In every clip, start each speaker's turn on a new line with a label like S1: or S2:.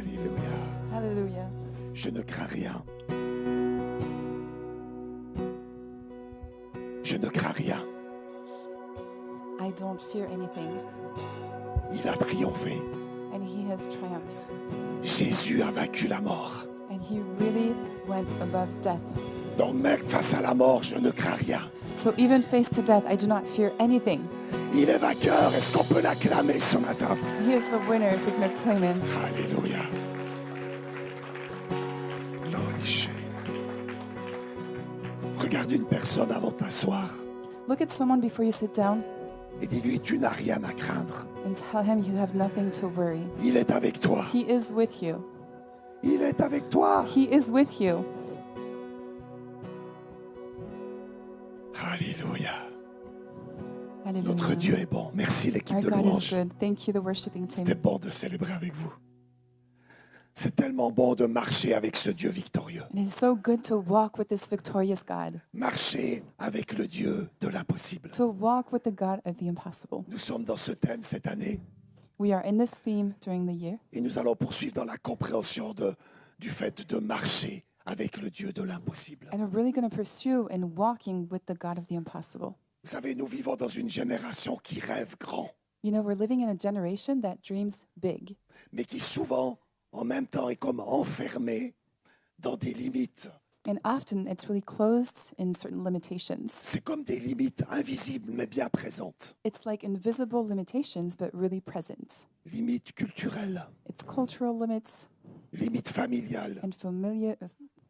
S1: Alléluia.
S2: Hallelujah.
S1: Je ne crains rien. Je ne crains rien.
S2: I don't fear anything.
S1: Il a triomphé.
S2: And he has triumphed.
S1: Jésus a vaincu la mort.
S2: And he really went above death.
S1: Donc même face à la mort, je ne crains rien.
S2: So even face to death, I do not fear anything.
S1: Il est vainqueur. Est-ce qu'on peut l'acclamer ce matin?
S2: He is the winner if we can acclaim him.
S1: Alléluia. Regarde une personne avant de t'asseoir
S2: Look at someone before you sit down
S1: et dis-lui, tu n'as rien à craindre.
S2: and tell him you have nothing to worry.
S1: Il est avec toi.
S2: He is with you.
S1: Il est avec toi.
S2: He is with you.
S1: Alléluia.
S2: Hallelujah.
S1: Notre Dieu est bon. Merci l'équipe
S2: Our
S1: de
S2: God is
S1: louange.
S2: good. Thank you, the worshiping team.
S1: C'était bon de célébrer avec vous. C'est tellement bon de marcher avec ce Dieu victorieux.
S2: And it is so good to walk with this victorious God,
S1: Marcher avec le Dieu de l'impossible.
S2: to walk with the God of the impossible.
S1: Nous sommes dans ce thème cette année
S2: We are in this theme during the year,
S1: et nous allons poursuivre dans la compréhension du fait de marcher avec le Dieu de l'impossible.
S2: and we're really going to pursue in walking with the God of the impossible.
S1: Vous savez, nous vivons dans une génération qui rêve grand,
S2: You know, we're living in a generation that dreams big,
S1: mais qui souvent, en même temps, est comme enfermée dans des limites.
S2: and often it's really closed in certain limitations.
S1: C'est comme des limites invisibles mais bien présentes.
S2: It's like invisible limitations, but really present.
S1: Limites culturelles,
S2: It's cultural limits
S1: limites familiales,
S2: and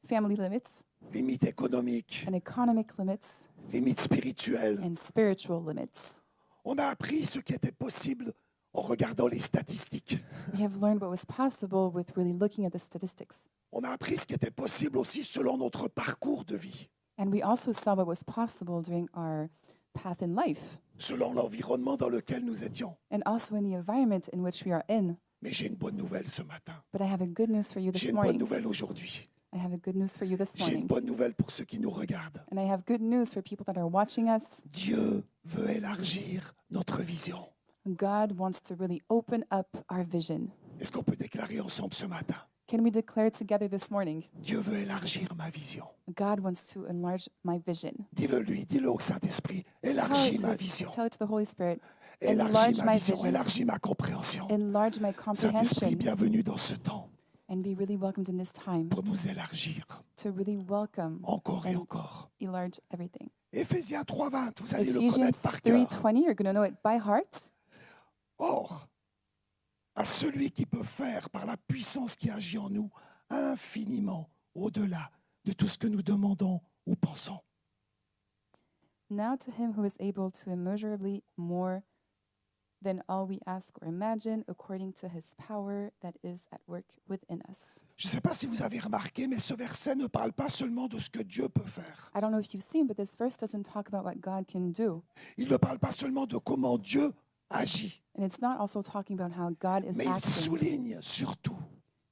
S2: family limits
S1: limites économiques,
S2: and economic limits
S1: limites spirituelles.
S2: and spiritual limits.
S1: On a appris ce qui était possible en regardant les statistiques.
S2: We have learned what was possible with really looking at the statistics.
S1: On a appris ce qui était possible aussi selon notre parcours de vie,
S2: And we also saw what was possible during our path in life
S1: selon l'environnement dans lequel nous étions.
S2: and also in the environment in which we are in.
S1: Mais j'ai une bonne nouvelle ce matin.
S2: But I have a good news for you
S1: J'ai
S2: this
S1: une bonne
S2: morning.
S1: nouvelle aujourd'hui.
S2: I have a good news for you this
S1: J'ai une
S2: morning.
S1: bonne nouvelle pour ceux qui nous regardent.
S2: And I have good news for people that are watching us.
S1: Dieu veut élargir notre vision.
S2: God wants to really open up our vision.
S1: Est-ce qu'on peut déclarer ensemble ce matin?
S2: Can we declare together this morning?
S1: Dieu veut élargir ma vision.
S2: God wants to enlarge my vision.
S1: Dis-le lui, dis-le au Saint-Esprit.
S2: Tell
S1: Élargis
S2: it,
S1: ma vision.
S2: tell it to the Holy Spirit.
S1: Élargis
S2: Enlarge
S1: ma
S2: my
S1: vision,
S2: vision.
S1: élargis ma compréhension.
S2: Enlarge my
S1: Saint-Esprit,
S2: comprehension.
S1: bienvenue dans ce temps
S2: And be really welcomed in this time
S1: pour nous élargir
S2: to really welcome
S1: encore et
S2: and
S1: encore.
S2: enlarge everything.
S1: Éphésiens 3:20, vous allez le
S2: Ephesians
S1: connaître par cœur.
S2: 3:20, you're going to know it by heart.
S1: Or, à celui qui peut faire par la puissance qui agit en nous infiniment au-delà de tout ce que nous demandons ou pensons.
S2: Now to him who is able to immeasurably more than all we ask or imagine, according to his power that is at work within us.
S1: Je ne sais pas si vous avez remarqué, mais ce verset ne parle pas seulement de ce que Dieu peut faire.
S2: I don't know if you've seen, but this verse doesn't talk about what God can do.
S1: Il ne parle pas seulement de comment Dieu agit,
S2: And it's not also talking about how God is
S1: mais il
S2: acting,
S1: souligne surtout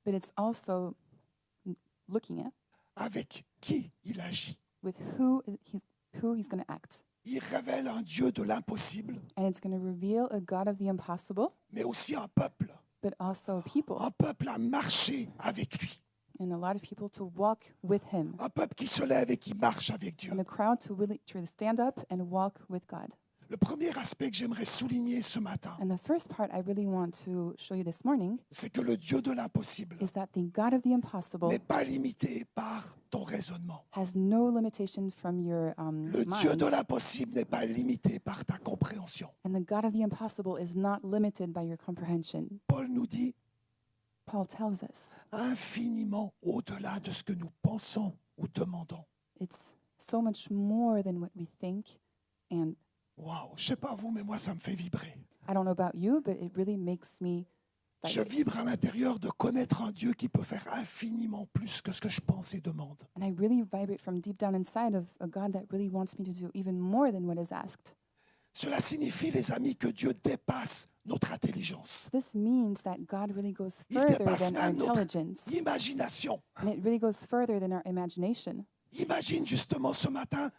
S2: but it's also looking at
S1: avec qui il agit.
S2: with who he's going to act.
S1: Il révèle un Dieu de l'impossible,
S2: And it's going to reveal a God of the impossible,
S1: mais aussi un peuple
S2: but also a people,
S1: à marcher avec lui.
S2: and a lot of people to walk with him,
S1: Un peuple qui se lève et qui marche avec Dieu.
S2: and a crowd to really stand up and walk with God.
S1: Le premier aspect que j'aimerais souligner ce matin,
S2: And the first part I really want to show you this morning
S1: c'est que le Dieu de l'impossible
S2: is that the God of the impossible
S1: n'est pas limité par ton raisonnement.
S2: has no limitation from your
S1: Le Dieu de
S2: minds.
S1: l'impossible n'est pas limité par ta compréhension.
S2: And the God of the impossible is not limited by your comprehension.
S1: Paul nous dit
S2: Paul tells us
S1: infiniment au-delà de ce que nous pensons ou demandons.
S2: it's so much more than what we think. And
S1: Waouh, je sais pas vous, mais moi ça me fait vibrer.
S2: I don't know about you, but it really makes me
S1: Je
S2: vibrate.
S1: vibre à l'intérieur de connaître un Dieu qui peut faire infiniment plus que ce que je pense et demande.
S2: And I really vibrate from deep down inside of a God that really wants me to do even more than what is asked.
S1: Cela signifie, les amis, que Dieu dépasse notre intelligence.
S2: So this means that God really goes
S1: Il
S2: further
S1: dépasse
S2: than our
S1: même notre
S2: intelligence.
S1: imagination.
S2: And it really goes further than our imagination.
S1: Imagine justement ce matin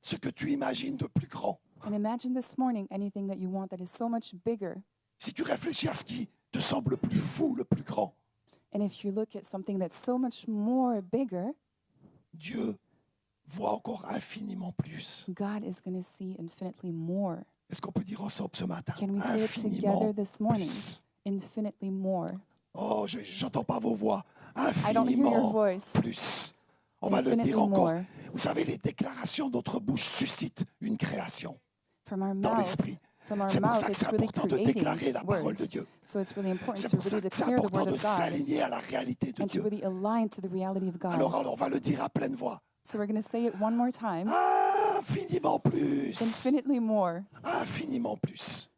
S1: ce que tu imagines de plus grand.
S2: And imagine this morning anything that you want that is so much bigger.
S1: Si tu réfléchis à ce qui te semble le plus fou, le plus grand,
S2: And if you look at something that's so much more bigger,
S1: Dieu voit encore infiniment plus.
S2: God is going to see infinitely more.
S1: Est-ce qu'on peut dire ensemble ce matin?
S2: Can we say it
S1: Infiniment
S2: together this morning?
S1: plus.
S2: Infinitely more.
S1: Oh, j'entends pas vos voix.
S2: I don't hear your
S1: Infiniment
S2: voice.
S1: plus. On va le
S2: Infinitely
S1: dire encore.
S2: more.
S1: Vous savez, les déclarations de notre bouche suscitent une création
S2: From our
S1: dans
S2: mouth,
S1: l'esprit.
S2: from our
S1: C'est pour
S2: mouth,
S1: ça que
S2: it's
S1: c'est
S2: really
S1: important de
S2: creating
S1: déclarer la parole de
S2: words.
S1: Dieu.
S2: So it's really important
S1: C'est
S2: to
S1: pour ça
S2: really
S1: que c'est
S2: declare the
S1: important
S2: word
S1: de
S2: of God
S1: s'aligner à la réalité de
S2: and to
S1: Dieu.
S2: really align to the reality of God.
S1: Alors, on va le dire à pleine voix.
S2: So we're going to say it one more time.
S1: Infiniment plus.
S2: Infinitely more.
S1: Infiniment plus.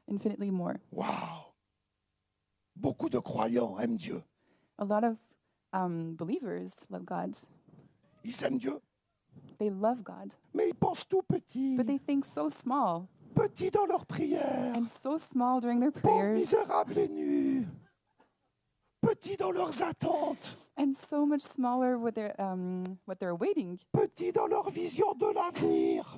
S2: Infinitely more.
S1: Waouh. Beaucoup de croyants aiment Dieu.
S2: A lot of believers love God.
S1: Ils aiment Dieu,
S2: They love God,
S1: mais ils pensent tout petit.
S2: but they think so small
S1: Petit dans leurs prières.
S2: and so small during their
S1: Pauvres
S2: prayers
S1: misérables et nus. Petits dans leurs attentes.
S2: and so much smaller with their what they're awaiting
S1: Petits dans leur vision de l'avenir.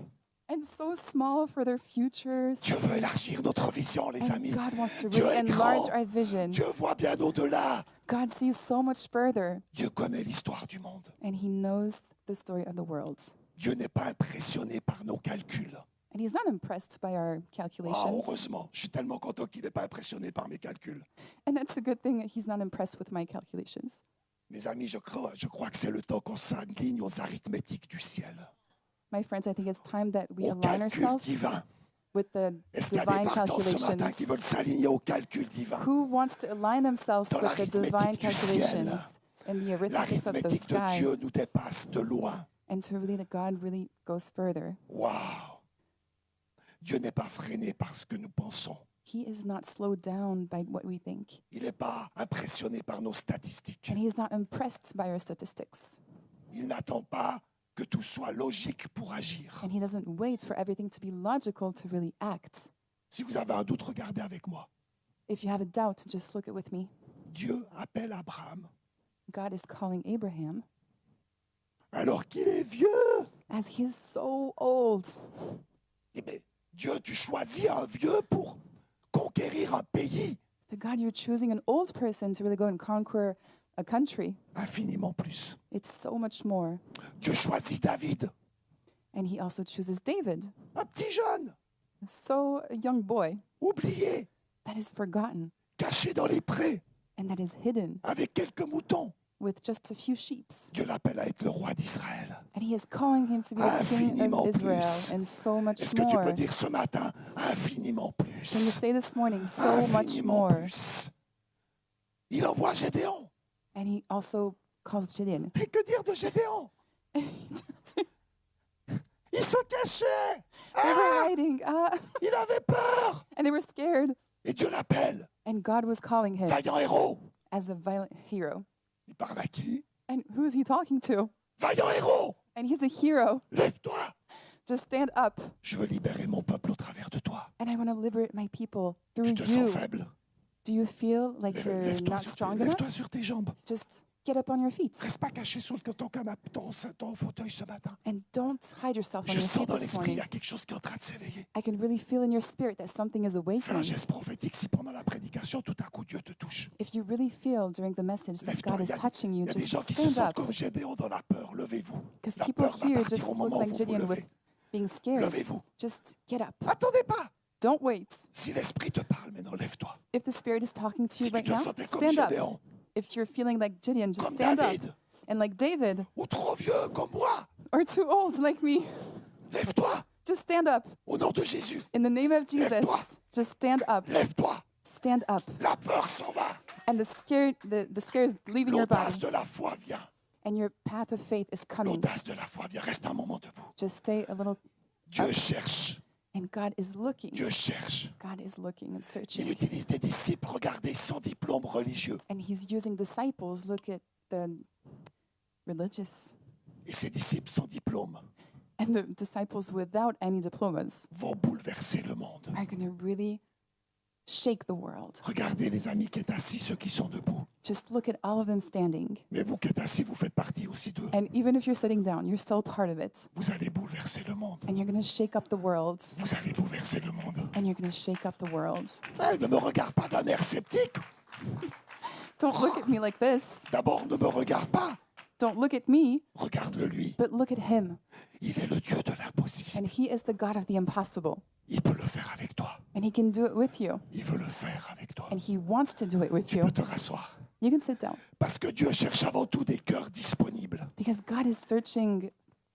S2: and so small for their futures.
S1: Dieu veut élargir notre vision, les
S2: And
S1: amis.
S2: God wants to
S1: Dieu
S2: really
S1: est
S2: enlarge
S1: grand.
S2: our vision.
S1: Dieu voit bien au-delà.
S2: God sees so much further
S1: Dieu connaît l'histoire du monde.
S2: and he knows the story of the world.
S1: Dieu n'est pas impressionné par nos calculs.
S2: And he's not impressed by our
S1: Ah,
S2: calculations.
S1: heureusement, je suis tellement content qu'il n'est pas impressionné par mes calculs.
S2: And that's a good thing that he's not impressed with my calculations.
S1: Mes amis, je crois que c'est le temps qu'on s'aligne aux arithmétiques du ciel,
S2: My friends, I think it's time that we
S1: aux
S2: align
S1: calculs
S2: ourselves
S1: divins.
S2: with the
S1: Est-ce qu'il y a des
S2: divine
S1: partants ce matin qui
S2: calculations.
S1: veulent s'aligner aux calculs divins?
S2: Who wants to align themselves
S1: Dans
S2: with the divine
S1: l'arithmétique du ciel.
S2: calculations and the arithmetics of the
S1: L'arithmétique de
S2: sky,
S1: Dieu nous dépasse de loin.
S2: and to really that God really goes further?
S1: Waouh! Dieu n'est pas freiné par ce que nous pensons.
S2: He is not slowed down by what we think,
S1: Il n'est pas impressionné par nos statistiques.
S2: and he is not impressed by our statistics,
S1: Il n'attend pas que tout soit logique pour agir.
S2: and he doesn't wait for everything to be logical to really act.
S1: Si vous avez un doute, regardez avec moi.
S2: If you have a doubt, just look it with me.
S1: Dieu appelle Abraham
S2: God is calling Abraham
S1: alors qu'il est vieux.
S2: as he is so old.
S1: Eh bien, Dieu, tu choisis un vieux pour conquérir un pays
S2: But God, you're choosing an old person to really go and conquer a country.
S1: infiniment plus.
S2: It's so much more.
S1: Dieu choisit David,
S2: And he also chooses David,
S1: un petit jeune,
S2: so a young boy
S1: oublié,
S2: that is forgotten
S1: caché dans les prés,
S2: and that is hidden
S1: avec quelques moutons.
S2: with just a few sheep.
S1: Dieu l'appelle à être le roi d'Israël.
S2: And he is calling him to be the king
S1: Infiniment
S2: of Israel
S1: plus.
S2: and so much
S1: Est-ce que tu
S2: more.
S1: peux dire ce matin infiniment
S2: Can you
S1: plus?
S2: say this morning, so much
S1: Infiniment
S2: more?
S1: plus. Il envoie Gédéon.
S2: And he also calls Gideon.
S1: Et que dire de Gédéon? Il se cachait.
S2: They were
S1: Ah,
S2: hiding,
S1: il avait peur.
S2: and they were scared.
S1: Et Dieu l'appelle.
S2: And God was calling him
S1: Vaillant héros.
S2: as a violent hero.
S1: Il parle à qui?
S2: And who is he talking to?
S1: Vaillant héros.
S2: And he's a hero.
S1: Lève-toi.
S2: Just stand up.
S1: Je veux libérer mon peuple au travers de toi.
S2: And I want to liberate my people through
S1: Tu te sens
S2: you.
S1: faible.
S2: Do you feel like you're
S1: Lève-toi
S2: not
S1: sur,
S2: strong
S1: lève-toi
S2: enough?
S1: sur tes jambes.
S2: Just get up on your feet.
S1: Reste pas caché sur ton canapé, ton fauteuil ce matin.
S2: And don't hide yourself on
S1: Je
S2: your
S1: sens
S2: feet
S1: dans
S2: this
S1: l'esprit, il y
S2: morning.
S1: a quelque chose qui est en train de s'éveiller.
S2: I can really feel in your spirit that something is
S1: Fais un
S2: awakening.
S1: geste prophétique si pendant la prédication, tout à coup, Dieu te touche.
S2: If you really feel during the message that
S1: Lève-toi.
S2: God
S1: Il
S2: is
S1: y a,
S2: touching
S1: il
S2: you,
S1: y a des
S2: just
S1: gens qui se
S2: stand
S1: sentent
S2: up.
S1: comme Gédéon dans la peur. Levez-vous.
S2: Because
S1: La
S2: people
S1: peur va
S2: here
S1: partir
S2: just
S1: au
S2: look
S1: moment où
S2: like
S1: vous vous
S2: Gideon with
S1: levez.
S2: being scared.
S1: Levez-vous.
S2: Just get up.
S1: Attendez pas.
S2: Don't wait.
S1: Si l'Esprit te parle maintenant, lève-toi.
S2: If the Spirit is talking to you
S1: Si tu
S2: right
S1: te
S2: now,
S1: sentais comme
S2: stand up.
S1: Gédéon,
S2: If you're feeling like Gideon, just
S1: comme
S2: stand up.
S1: David,
S2: And like David,
S1: ou trop vieux comme moi,
S2: or too old like me,
S1: lève-toi.
S2: just stand up.
S1: Au nom de Jésus,
S2: In the name of Jesus,
S1: Lève-toi.
S2: just stand up.
S1: lève-toi.
S2: Stand up.
S1: La peur s'en va.
S2: And the scare is leaving your
S1: L'audace
S2: body.
S1: de la foi vient.
S2: And your path of faith is coming.
S1: L'audace de la foi vient. Reste un moment debout.
S2: Just stay a little.
S1: Dieu cherche.
S2: And God is looking.
S1: Dieu cherche.
S2: God is looking and
S1: Il
S2: searching.
S1: utilise des disciples, regardez, sans diplôme religieux.
S2: And he's using disciples. Look at the religious.
S1: Et ces disciples sans diplôme
S2: And the disciples without any diplomas
S1: vont bouleverser le monde.
S2: are going to really shake the world.
S1: Regardez les amis qui êtes assis, ceux qui sont debout.
S2: Just look at all of them standing.
S1: Mais vous qui êtes assis, vous faites partie aussi d'eux.
S2: And even if you're sitting down, you're still part of it.
S1: Vous allez bouleverser le monde.
S2: And you're going to shake up the world.
S1: Vous allez bouleverser le monde.
S2: And you're going to shake up the world.
S1: Eh, ne me regarde pas d'un air sceptique.
S2: Don't look at me like this.
S1: D'abord, ne me regarde pas.
S2: Don't look at me,
S1: Regarde-le lui.
S2: but look at him.
S1: Il est le Dieu de l'impossible.
S2: And he is the God of the impossible.
S1: Il peut le faire avec toi.
S2: And he can do it with you.
S1: Il veut le faire avec toi.
S2: And he wants to do it with
S1: Tu
S2: you.
S1: peux te rasseoir.
S2: You can sit down.
S1: Parce que Dieu cherche avant tout des cœurs disponibles.
S2: Because God is searching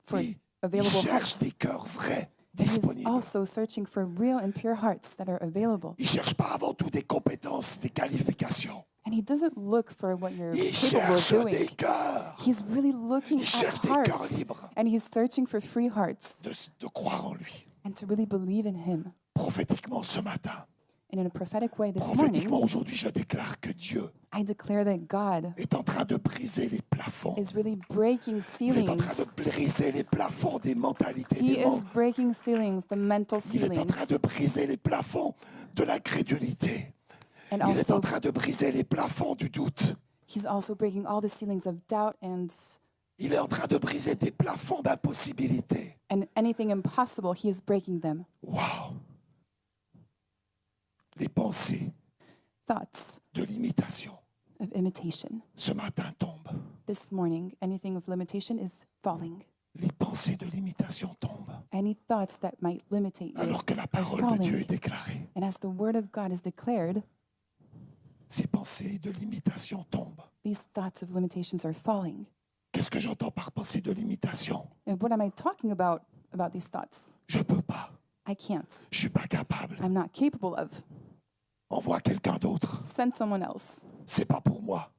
S2: for
S1: Il
S2: available
S1: cherche
S2: hearts.
S1: des cœurs vrais,
S2: And he's
S1: disponibles.
S2: also searching for real and pure hearts that are available.
S1: Il ne cherche pas avant tout des compétences, des qualifications.
S2: And he doesn't look for what you're
S1: Il
S2: capable of
S1: cherche des
S2: doing.
S1: cœurs.
S2: He's really looking
S1: Il
S2: at
S1: cherche des cœurs
S2: hearts.
S1: libres
S2: And he's searching for free hearts
S1: de croire en lui.
S2: and to really believe in him.
S1: Prophétiquement ce matin,
S2: And in a prophetic way this
S1: prophétiquement
S2: morning,
S1: aujourd'hui, je déclare que Dieu
S2: I declare that God
S1: est en train de briser les plafonds.
S2: is really breaking
S1: Il est en train
S2: ceilings.
S1: de briser les plafonds des mentalités
S2: He
S1: des
S2: is
S1: mondes.
S2: breaking ceilings, the mental
S1: Il est en train de
S2: ceilings.
S1: briser les plafonds de la crédulité.
S2: And
S1: Il est en
S2: also,
S1: train de briser les plafonds du doute.
S2: he's also breaking all the ceilings of doubt and
S1: Il est en train de briser des plafonds d'impossibilité.
S2: anything impossible, he is breaking them.
S1: Waouh! Les pensées
S2: Thoughts
S1: de limitation
S2: of imitation.
S1: ce matin tombent.
S2: This morning, anything of limitation is falling.
S1: Les pensées de limitation tombent.
S2: Any thoughts that might limitate you
S1: Alors que la
S2: are
S1: parole de Dieu
S2: falling.
S1: est déclarée.
S2: And as the word of God is declared,
S1: Ces pensées de limitation tombent.
S2: these thoughts of limitations are falling.
S1: Qu'est-ce que j'entends par pensée de limitation?
S2: And what am I talking about these thoughts?
S1: Je ne peux pas.
S2: I can't.
S1: Je ne suis pas capable.
S2: I'm not capable of.
S1: Envoie quelqu'un d'autre.
S2: Send someone else.
S1: C'est pas pour moi.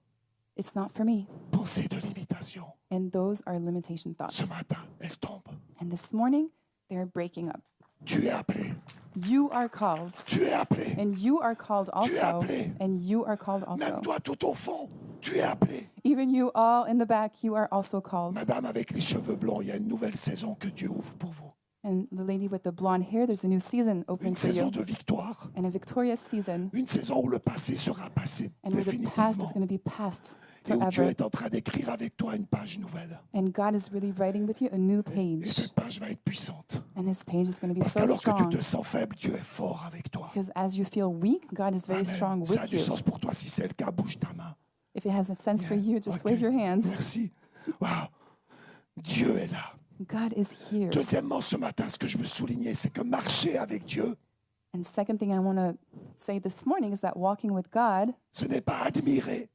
S2: It's not for me.
S1: Pensée de limitation.
S2: And those are limitation
S1: Ce
S2: thoughts.
S1: matin, elle tombe.
S2: And this morning, they're breaking up.
S1: Tu es appelé.
S2: You are called.
S1: Tu es appelé.
S2: And you are called
S1: Tu es
S2: also.
S1: appelé.
S2: And you are called
S1: Même
S2: also.
S1: toi, tout au fond, tu es appelé.
S2: Even you all in the back, you are also called.
S1: Madame avec les cheveux blonds, il y a une nouvelle saison que Dieu ouvre pour vous.
S2: And the lady with the blonde hair, there's a new season opening
S1: Une
S2: for
S1: saison
S2: you.
S1: de victoire.
S2: And a victorious season.
S1: Une saison où le passé sera passé
S2: And where the past
S1: définitivement.
S2: is going to be past
S1: Et où Dieu
S2: forever.
S1: est en train d'écrire avec toi une page nouvelle.
S2: And God is really writing with you a new
S1: Et
S2: page.
S1: cette page va être puissante.
S2: And this page is going to be
S1: Parce
S2: so
S1: qu'alors que tu
S2: strong.
S1: te sens faible, Dieu est fort avec toi.
S2: Because as you feel weak, God is very
S1: Amen.
S2: strong
S1: Ça a
S2: with
S1: du
S2: you.
S1: sens pour toi. Si c'est le cas, bouge ta main.
S2: If it has a sense for
S1: Yeah.
S2: you, just
S1: Ok.
S2: wave your hand.
S1: Merci. Wow. Dieu est là.
S2: God is here.
S1: Deuxièmement, ce matin, ce que je veux souligner, c'est que marcher avec Dieu,
S2: And second thing I want to say this morning is that walking with God,
S1: ce n'est pas admirer,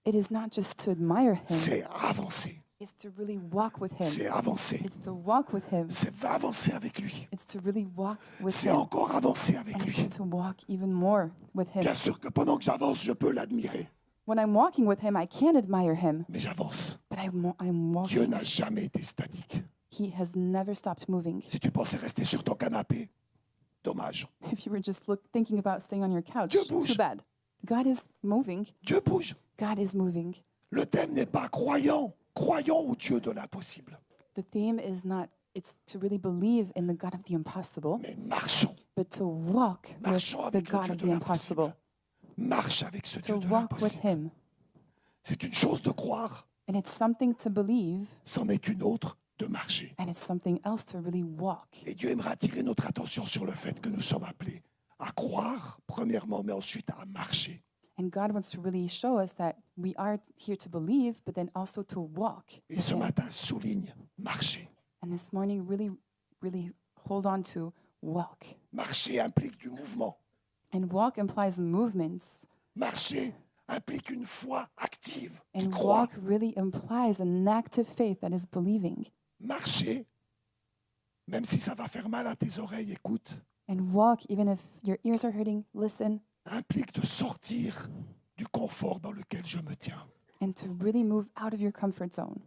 S2: it is not just to admire Him,
S1: c'est avancer.
S2: it's to really walk with Him.
S1: C'est avancer.
S2: It's to walk with Him.
S1: C'est avancer avec lui.
S2: It's to really walk with
S1: C'est
S2: Him.
S1: encore avancer avec
S2: And
S1: lui.
S2: it's to walk even more with Him.
S1: Bien sûr que pendant que j'avance, je peux l'admirer,
S2: When I'm walking with Him, I can admire Him,
S1: mais j'avance.
S2: but I'm
S1: Dieu
S2: walking.
S1: n'a jamais été statique.
S2: He has never stopped moving.
S1: Si tu pensais rester sur ton canapé, dommage.
S2: If you were just thinking about staying on your couch,
S1: Dieu bouge.
S2: too bad. God is moving.
S1: Dieu bouge.
S2: God is moving.
S1: Le thème n'est pas croyant. Croyant au Dieu de l'impossible.
S2: The theme is not, it's to really believe in the God of the impossible,
S1: Mais marchons.
S2: but to walk with
S1: Marchons
S2: the
S1: avec le
S2: God
S1: Dieu
S2: of
S1: de
S2: the
S1: l'impossible.
S2: impossible.
S1: Marche avec ce
S2: To
S1: Dieu de
S2: walk with
S1: l'impossible.
S2: Him.
S1: C'est une chose de croire,
S2: And it's something to believe,
S1: c'en est une autre de marcher.
S2: and it's something else to really walk.
S1: Et Dieu aimerait attirer notre attention sur le fait que nous sommes appelés à croire, premièrement, mais ensuite à marcher.
S2: And God wants to really show us that we are here to believe, but then also to walk.
S1: Et
S2: with
S1: ce
S2: Him.
S1: matin, souligne, marcher.
S2: And this morning, really hold on to walk.
S1: Marcher implique du mouvement.
S2: And walk implies movements.
S1: Marcher implique une foi active qui
S2: And
S1: croit.
S2: walk really implies an active faith that is believing.
S1: Marcher, même si ça va faire mal à tes oreilles, écoute,
S2: And walk, even if your ears are hurting, listen.
S1: implique de sortir du confort dans lequel je me tiens.
S2: And to really move out of your comfort zone.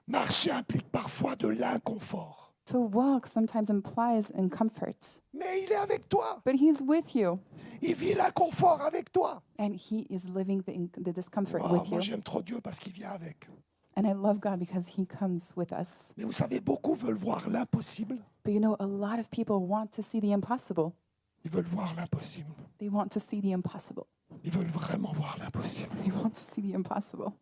S1: Marcher implique parfois de l'inconfort.
S2: To walk sometimes implies uncomfort.
S1: Mais il est avec toi.
S2: But He's with you.
S1: Il vit l'inconfort avec toi.
S2: And He is living the discomfort
S1: Oh,
S2: with
S1: moi,
S2: you.
S1: j'aime trop Dieu parce qu'il vient avec.
S2: And I love God because He comes with us.
S1: Mais vous savez, beaucoup veulent voir l'impossible.
S2: But you know, a lot of people want to see the impossible.
S1: Ils veulent voir l'impossible.
S2: They want to see the impossible.
S1: Ils veulent vraiment voir l'impossible.
S2: They want to see the impossible.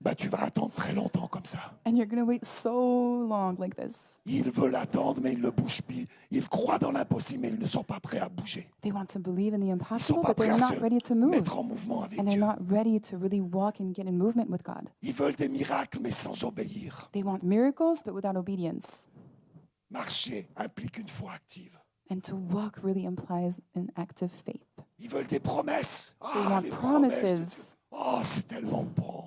S1: bah, tu vas attendre très longtemps comme ça.
S2: And you're going to wait so long like this.
S1: Ils veulent attendre, mais ils ne bougent plus. Ils croient dans l'impossible, mais ils ne sont pas prêts à bouger.
S2: They want to believe in the
S1: Ils ne sont
S2: impossible,
S1: pas
S2: but
S1: prêts
S2: they're
S1: à
S2: not
S1: se
S2: ready to move.
S1: mettre en mouvement avec
S2: And they're
S1: Dieu.
S2: not ready to really walk and get in movement with God.
S1: Ils veulent des miracles, mais sans obéir.
S2: They want miracles, but without obedience.
S1: Marcher implique une foi active.
S2: And to walk really implies an active faith.
S1: Ils veulent des promesses.
S2: They
S1: Ah,
S2: want
S1: les promesses de Dieu.
S2: promises.
S1: Oh, c'est tellement bon.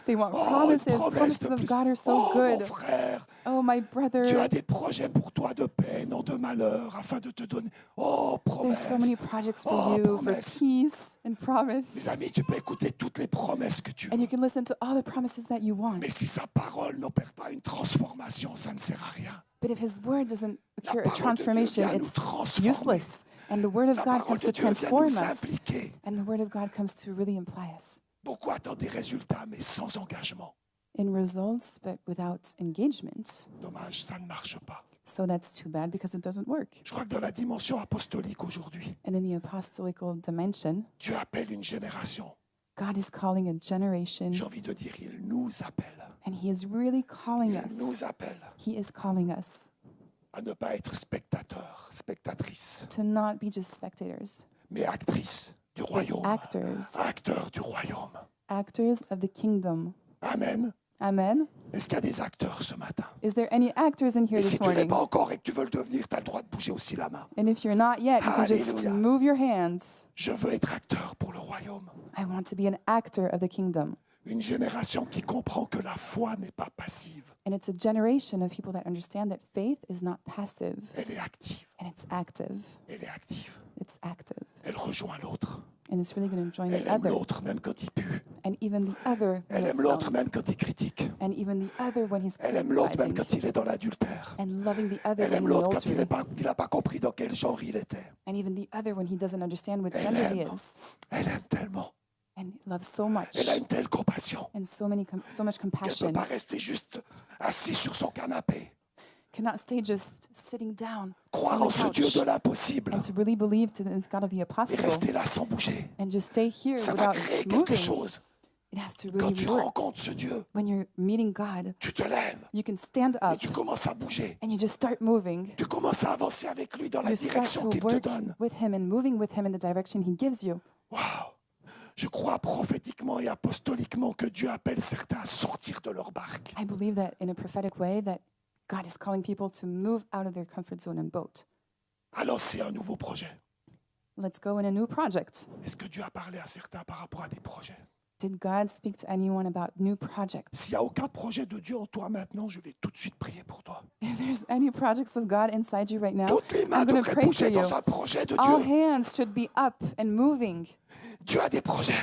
S2: They want
S1: Oh, une
S2: promises.
S1: promesse
S2: Promises
S1: de
S2: of
S1: plus.
S2: God are so
S1: Oh, mon
S2: good.
S1: frère,
S2: Oh, my
S1: Dieu
S2: brother.
S1: a des projets pour toi de paix, non de malheur, afin de te donner. Oh,
S2: There's
S1: promesse.
S2: so many projects for
S1: Oh,
S2: you, for
S1: promise.
S2: peace and
S1: Mes
S2: promise.
S1: amis, tu peux écouter toutes les promesses que tu
S2: And
S1: veux.
S2: you can listen to all the promises that you want.
S1: Mais si sa parole n'opère pas une transformation, ça ne sert à rien.
S2: But if His word doesn't occur a
S1: parole de Dieu
S2: transformation,
S1: vient nous
S2: it's
S1: transformer.
S2: useless. And the word of
S1: La
S2: God
S1: parole
S2: comes
S1: de
S2: to
S1: Dieu vient
S2: transform
S1: nous
S2: us.
S1: impliquer.
S2: And the word of God comes to really imply us
S1: Beaucoup attendent des résultats, mais sans engagement.
S2: in results, but without engagement.
S1: Dommage, ça ne marche pas.
S2: So that's too bad because it doesn't work.
S1: Je crois que dans la dimension apostolique aujourd'hui,
S2: And in the apostolical dimension,
S1: Dieu appelle une génération.
S2: God is calling a generation,
S1: J'ai envie de dire, il nous appelle.
S2: and He is really calling
S1: Il nous
S2: us.
S1: appelle
S2: He is calling us
S1: à ne pas être spectateurs, spectatrices,
S2: to not be just spectators,
S1: mais actrices du
S2: but
S1: royaume.
S2: actors,
S1: Acteurs du royaume.
S2: actors of the kingdom.
S1: Amen.
S2: Amen.
S1: Est-ce qu'il y a des acteurs ce matin?
S2: Is there any actors in here
S1: Et si
S2: this
S1: tu n'es
S2: morning?
S1: pas encore et que tu veux le devenir, tu as le droit de bouger aussi la main.
S2: And if you're not yet, you can just
S1: Hallelujah.
S2: move your hands.
S1: Je veux être acteur pour le royaume.
S2: I want to be an actor of the kingdom.
S1: Une génération qui comprend que la foi n'est pas passive,
S2: And it's a generation of people that understand that faith is not passive
S1: elle est active.
S2: and it's active.
S1: Elle est active.
S2: It's active.
S1: Elle rejoint l'autre.
S2: And it's really going to join
S1: Elle
S2: the
S1: aime
S2: other.
S1: l'autre même quand il pue.
S2: And even the other when
S1: Elle
S2: it's
S1: aime l'autre
S2: down.
S1: même quand il critique.
S2: And even the other when he's
S1: Elle aime l'autre même
S2: criticizing.
S1: quand il est dans l'adultère.
S2: And loving the other
S1: Elle
S2: in
S1: aime
S2: the
S1: l'autre quand il
S2: adultery.
S1: n'a pas compris dans quel genre il était.
S2: And even the other when he doesn't understand what
S1: Elle
S2: gender he
S1: aime.
S2: is.
S1: Elle aime tellement.
S2: And loves so much.
S1: Elle a une telle compassion
S2: And so much
S1: qu'elle ne peut
S2: compassion.
S1: pas rester juste assise sur son canapé.
S2: Cannot stay just sitting down
S1: Croire
S2: on
S1: en
S2: the
S1: ce Dieu
S2: couch
S1: de l'impossible
S2: and to really believe to this God of the
S1: et
S2: impossible
S1: rester là sans bouger.
S2: and just stay here
S1: Ça va
S2: without
S1: créer quelque
S2: moving.
S1: chose.
S2: It has to
S1: Quand
S2: really
S1: tu
S2: work.
S1: rencontres ce Dieu,
S2: When you're meeting God,
S1: tu te lèves
S2: you can stand
S1: et
S2: up
S1: tu commences à bouger.
S2: and you just start moving.
S1: Tu commences à avancer avec lui dans la
S2: You start
S1: direction
S2: to
S1: qu'il te
S2: work
S1: donne.
S2: with Him and moving with Him in the direction He gives you.
S1: Waouh! Je crois prophétiquement et apostoliquement que Dieu appelle certains à sortir de leur barque.
S2: I believe that in a prophetic way that God is calling people to move out of their comfort zone and boat.
S1: À lancer un nouveau projet.
S2: Let's go in a new project.
S1: Est-ce que Dieu a parlé à certains par rapport à des projets?
S2: Did God speak to anyone about new projects?
S1: S'il n'y a aucun projet de Dieu en toi maintenant, je vais tout de suite prier pour toi.
S2: If there's any projects of God inside you right now,
S1: Toutes les mains
S2: I'm going to
S1: devraient
S2: pray for
S1: bouger
S2: you.
S1: dans un projet de
S2: All
S1: Dieu.
S2: hands should be up and moving.
S1: Dieu a des projets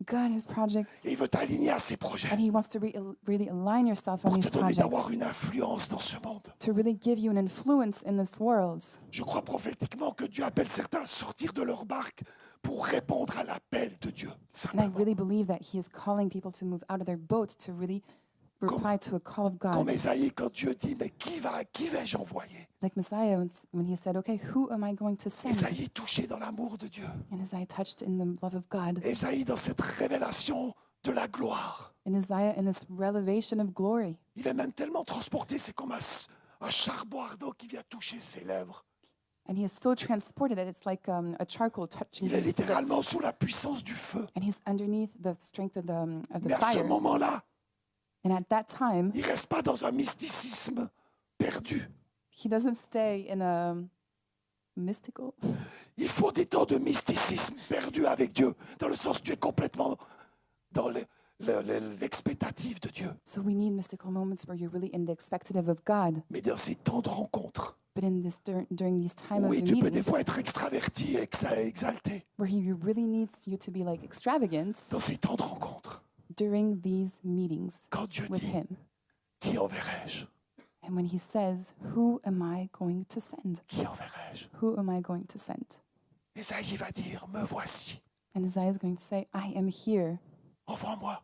S2: God has projects,
S1: et il veut t'aligner à ces projets
S2: and He wants to really align yourself on
S1: pour te
S2: these
S1: donner d'avoir
S2: projects,
S1: une influence dans ce monde.
S2: to really give you an influence in this world.
S1: Je crois prophétiquement que Dieu appelle certains à sortir de leur barque pour répondre à l'appel de Dieu.
S2: And I
S1: Simplement.
S2: really believe that He is calling people to move out of their boat to really reply to a call of
S1: Comme
S2: God.
S1: Ésaïe, quand Dieu dit, mais qui vais-je envoyer?
S2: Like Messiah, when He said, okay, who am I going to send?
S1: Ésaïe est touché dans l'amour de Dieu.
S2: And Isaiah touched in the love of God.
S1: Ésaïe dans cette révélation de la gloire.
S2: And Isaiah in this revelation of glory.
S1: Il est même tellement transporté, c'est comme un charbon ardent qui vient toucher ses lèvres.
S2: And he is so transported that it's like a charcoal touching
S1: Il est
S2: his
S1: littéralement
S2: lips.
S1: sous la puissance du feu.
S2: And he's underneath the strength of the
S1: Mais à ce
S2: fire.
S1: moment-là,
S2: And at that time,
S1: il ne reste pas dans un mysticisme perdu.
S2: he doesn't stay in a mystical.
S1: Il faut des temps de mysticisme perdu avec Dieu, dans le sens où tu es complètement dans l'expectative de Dieu.
S2: So we need mystical moments where you're really in the expectative of God.
S1: Mais dans ces temps de rencontre,
S2: But in this during these time of
S1: oui,
S2: the
S1: tu peux des
S2: meetings,
S1: fois être extraverti et exalté.
S2: where he really needs you to be like extravagant
S1: Dans ces temps de rencontre,
S2: during these meetings
S1: quand Dieu
S2: with
S1: dit,
S2: him.
S1: qui enverrai-je?
S2: And when he says, who am I going to send?
S1: Qui enverrai-je?
S2: Who am I going to send?
S1: Ésaïe va dire, me voici,
S2: And Isaiah is going to say, I am here.
S1: envoie-moi.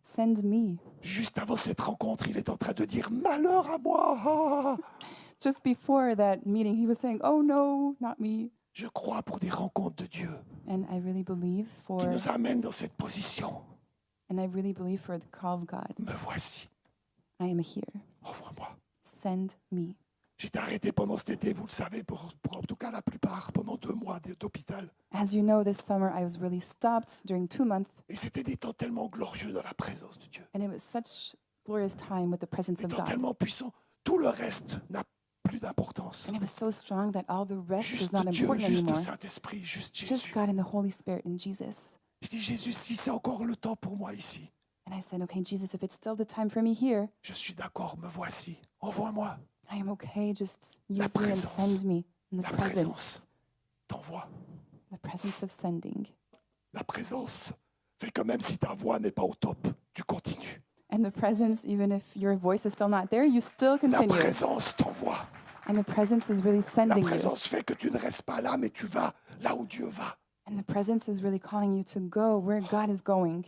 S2: Send me.
S1: Juste avant cette rencontre, il est en train de dire, malheur à moi. Ah.
S2: Just before that meeting, he was saying, oh no, not me.
S1: Je crois pour des rencontres de Dieu
S2: And I really believe for
S1: qui nous amènent dans cette position
S2: And I really believe for the call of God,
S1: Me voici.
S2: I am here.
S1: Envoie-moi.
S2: Send me.
S1: J'étais arrêté pendant cet été, vous le savez, pour en tout cas la plupart, pendant 2 mois d'hôpital.
S2: As you know, this summer I was really stopped during 2 months,
S1: Et c'était des temps tellement glorieux dans la présence de Dieu.
S2: and it was such glorious time with the presence
S1: Des
S2: of
S1: temps
S2: God.
S1: tellement puissants. Tout le reste n'a plus d'importance.
S2: And it was so strong that all the rest was
S1: Juste
S2: not
S1: Dieu,
S2: important
S1: juste le
S2: anymore.
S1: Saint-Esprit, juste
S2: Just
S1: Jésus.
S2: God and the Holy Spirit and Jesus.
S1: Je dis, Jésus, si c'est encore le temps pour moi ici,
S2: And I said, okay, Jesus, if it's still the time for me here,
S1: je suis d'accord, me voici. Envoie-moi.
S2: I am okay. Just use me and
S1: présence.
S2: send me. And
S1: La présence t'envoie.
S2: the presence of sending.
S1: La présence fait que même si ta voix n'est pas au top, tu continues.
S2: And the presence, even if your voice is still not there, you still
S1: La
S2: continue.
S1: présence t'envoie.
S2: And the presence is really
S1: La
S2: sending you.
S1: présence fait que tu ne restes pas là, mais tu vas là où Dieu va.
S2: And the presence is really calling you to go where God is going.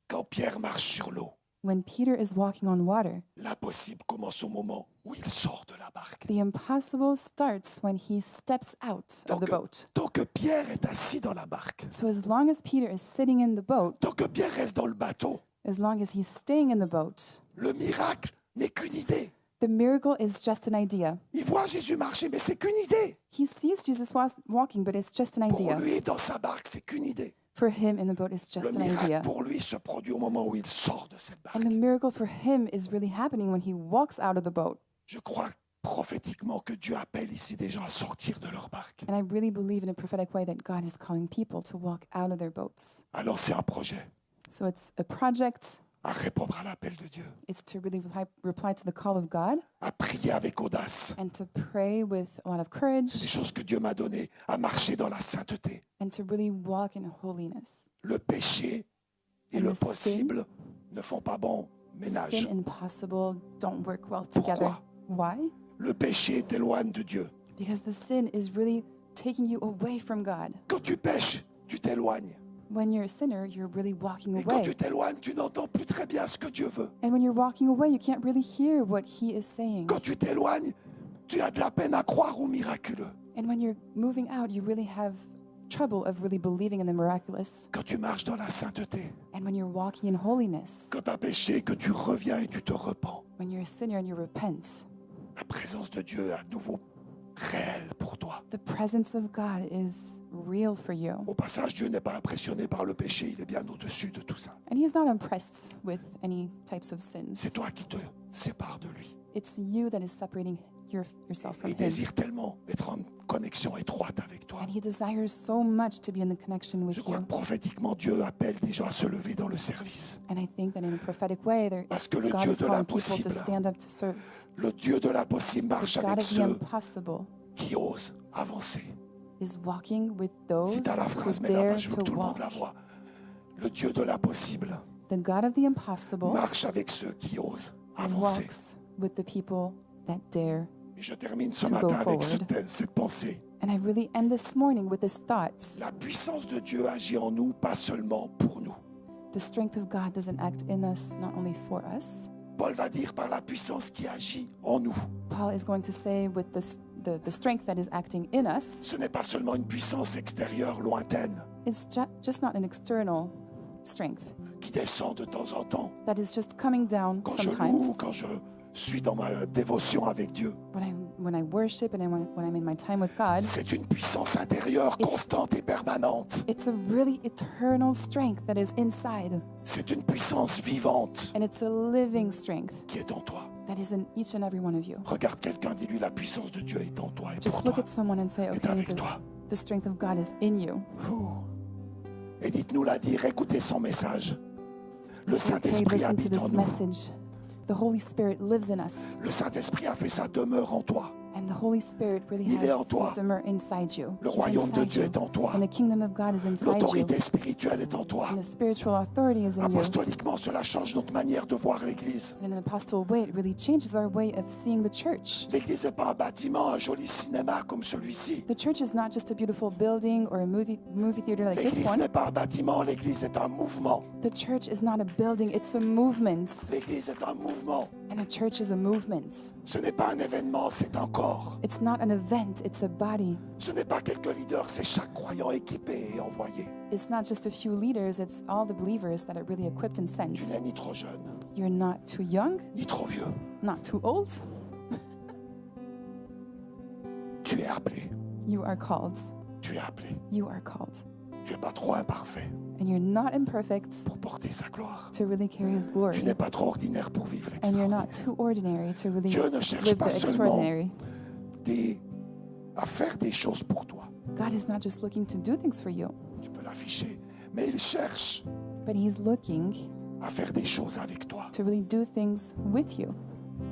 S1: Quand Pierre marche sur l'eau,
S2: When Peter is walking on water,
S1: l'impossible commence au moment où il sort de la barque.
S2: the impossible starts when he steps out of the boat.
S1: Tant que Pierre est assis dans la barque,
S2: So as long as Peter is sitting in the boat,
S1: tant que Pierre reste dans le bateau,
S2: as long as he's staying in the boat,
S1: le miracle n'est qu'une idée.
S2: the miracle is just an idea.
S1: Il voit Jésus marcher, mais c'est qu'une idée.
S2: He sees Jesus walking, but it's just an
S1: Pour
S2: idea.
S1: lui, dans sa barque, c'est qu'une idée.
S2: For him in the boat is
S1: Le
S2: just an
S1: miracle
S2: idea.
S1: pour lui se produit au moment où il sort de cette barque.
S2: And the miracle for him is really happening when he walks out of the boat.
S1: Je crois prophétiquement que Dieu appelle ici des gens à sortir de leur barque.
S2: And I really believe in a prophetic way that God is calling people to walk out of their boats.
S1: Alors c'est un projet
S2: So it's a project.
S1: à répondre à l'appel de Dieu,
S2: It's to really reply to the call of God
S1: à prier avec audace,
S2: and to pray with a lot of courage
S1: des choses que Dieu m'a données, à marcher dans la sainteté.
S2: and to really walk in holiness.
S1: Le péché et
S2: And
S1: le
S2: the sin-
S1: possible ne font pas bon ménage.
S2: Sin and possible don't work well together. Why?
S1: Le péché t'éloigne de Dieu.
S2: Because the sin is really taking you away from God.
S1: Quand tu pêches, tu t'éloignes.
S2: When you're a sinner, you're really walking
S1: Et quand
S2: away.
S1: tu t'éloignes, tu n'entends plus très bien ce que Dieu veut.
S2: And when you're walking away, you can't really hear what He is saying.
S1: Quand tu t'éloignes, tu as de la peine à croire au miraculeux.
S2: And when you're moving out, you really have trouble of really believing in the miraculous.
S1: Quand tu marches dans la sainteté,
S2: And when you're walking in holiness,
S1: quand tu as péché, que tu reviens et tu te repens,
S2: when you're a sinner and you repent,
S1: la présence de Dieu est à nouveau réelle pour toi.
S2: the presence of God is real for you.
S1: Au passage, Dieu n'est pas impressionné par le péché, il est bien au-dessus de tout ça.
S2: And He's not impressed with any types of sins.
S1: C'est toi qui te sépares de lui.
S2: It's you that is separating yourself
S1: Et
S2: from
S1: il
S2: Him.
S1: désire tellement être en connexion étroite avec toi.
S2: And He desires so much to be in the connection with
S1: Je crois
S2: you.
S1: que prophétiquement, Dieu appelle des gens à se lever dans le service.
S2: And I think that in a prophetic way,
S1: Parce que le
S2: God
S1: Dieu
S2: is
S1: de
S2: calling people to
S1: l'impossible,
S2: stand up to service.
S1: le Dieu de l'impossible marche
S2: The God
S1: avec
S2: of the
S1: ceux
S2: impossible
S1: qui osent avancer.
S2: is walking with those
S1: Si tu as la
S2: who
S1: phrase, mais là-bas,
S2: dare
S1: je veux
S2: to
S1: que tout le monde la
S2: walk.
S1: voie. Le Dieu de l'impossible
S2: The God of the impossible
S1: marche avec ceux qui osent
S2: and
S1: avancer.
S2: walks with the people that dare.
S1: Et je termine ce
S2: to go
S1: matin avec
S2: forward.
S1: cette pensée.
S2: And I really end this morning with this thought.
S1: La puissance de Dieu agit en nous, pas seulement pour nous.
S2: The strength of God doesn't act in us not only for us.
S1: Paul va dire par la puissance qui agit en nous.
S2: Paul is going to say with the strength that is acting in us,
S1: Ce n'est pas seulement une puissance extérieure lointaine
S2: it's just not an external strength
S1: qui descend de temps en temps
S2: that is just coming down
S1: quand je loue,
S2: sometimes
S1: quand je suis dans ma dévotion avec Dieu.
S2: when I worship and when I'm in my time with God.
S1: C'est une puissance intérieure constante et permanente.
S2: It's a really eternal strength that is inside,
S1: C'est une puissance vivante
S2: and it's a living strength
S1: qui est en toi.
S2: that is in each and every one of you.
S1: Regarde quelqu'un, dis-lui la puissance de Dieu est en toi et pour
S2: Just look
S1: toi.
S2: at someone and say,
S1: Est
S2: okay,
S1: avec toi.
S2: the strength of God is in you.
S1: Ouh. Et dites-nous l'a dire, écoutez son message. Le
S2: Okay,
S1: Saint-Esprit
S2: listen to
S1: habite en
S2: this
S1: nous.
S2: message. The Holy Spirit lives in us,
S1: Le Saint-Esprit a fait sa demeure en toi.
S2: and the Holy Spirit really
S1: Il est en
S2: has
S1: toi.
S2: his demeure inside you.
S1: Le
S2: He's
S1: royaume de
S2: inside
S1: Dieu
S2: you.
S1: est en toi.
S2: And the kingdom of God is inside you.
S1: L'autorité spirituelle est en toi.
S2: And the spiritual authority is in you.
S1: Apostoliquement, cela change notre manière de voir l'Église.
S2: And in an apostle way, it really changes our way of seeing the church.
S1: L'Église n'est pas un bâtiment, un joli cinéma comme celui-ci.
S2: The church is not just a beautiful building or a movie theater like this
S1: L'Église
S2: one.
S1: n'est pas un bâtiment, l'Église est un mouvement.
S2: The church is not a building, it's a movement.
S1: L'Église est un mouvement.
S2: And a church is a movement.
S1: Ce n'est pas un événement, c'est un corps.
S2: It's not an event, it's a body.
S1: Ce n'est pas quelques leaders, c'est chaque croyant équipé et envoyé.
S2: It's not just a few leaders, it's all the believers that are really equipped and
S1: Tu
S2: sent.
S1: n'es ni trop jeune,
S2: You're not too young,
S1: ni trop vieux.
S2: not too old.
S1: Tu es appelé.
S2: You are called.
S1: Tu es appelé.
S2: You are called.
S1: Tu n'es pas trop imparfait
S2: And you're not imperfect
S1: pour porter sa gloire.
S2: to really carry His
S1: Tu
S2: glory.
S1: n'es pas trop ordinaire pour vivre
S2: And you're not
S1: l'extraordinaire.
S2: too ordinary to really
S1: Dieu ne cherche
S2: live
S1: pas
S2: the
S1: seulement
S2: extraordinary.
S1: à faire des choses pour toi.
S2: God is not just looking to do things for you,
S1: Tu peux l'afficher. Mais il cherche
S2: but He's looking
S1: à faire des choses avec toi.
S2: to really do things with you.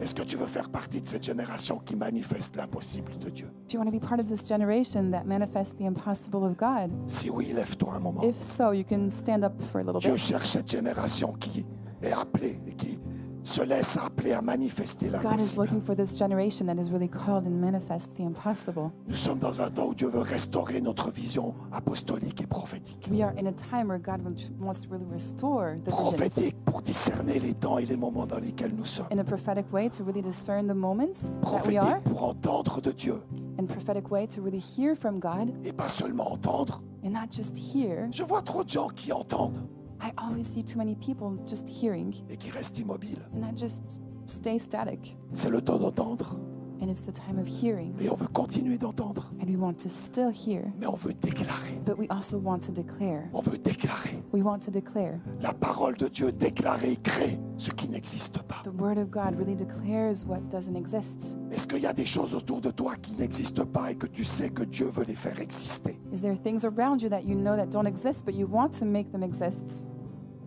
S1: Est-ce que tu veux faire partie de cette génération qui manifeste l'impossible de Dieu?
S2: Do you want to be part of this generation that manifests the impossible of God?
S1: Si oui, lève-toi un moment.
S2: If so, you can stand up for a little
S1: Dieu
S2: bit.
S1: cherche cette génération qui est appelée et qui se laisse appeler à manifester
S2: God is
S1: l'impossible.
S2: looking for this generation that is really called and manifests the impossible.
S1: Nous sommes dans un temps où Dieu veut restaurer notre vision apostolique et prophétique.
S2: We are in a time where God wants to really restore the visions
S1: Prophétique pour discerner les temps et les moments dans lesquels nous sommes.
S2: in a prophetic way to really discern the moments that we are,
S1: Prophétique pour entendre de Dieu
S2: and prophetic way to really hear from God
S1: et pas seulement entendre.
S2: and not just hear.
S1: Je vois trop de gens qui entendent
S2: I always see too many people just hearing
S1: et qui restent immobiles.
S2: and not just stay static.
S1: C'est le temps d'entendre
S2: And it's the time of hearing,
S1: et on veut continuer d'entendre,
S2: and we want to still hear,
S1: mais on veut déclarer.
S2: but we also want to declare.
S1: On veut déclarer.
S2: We want to declare.
S1: La parole de Dieu déclarée crée ce qui n'existe pas.
S2: The word of God really declares what doesn't exist.
S1: Est-ce qu'il y a des choses autour de toi qui n'existent pas et que tu sais que Dieu veut les faire exister?
S2: Is there things around you that you know that don't exist, but you want to make them exist?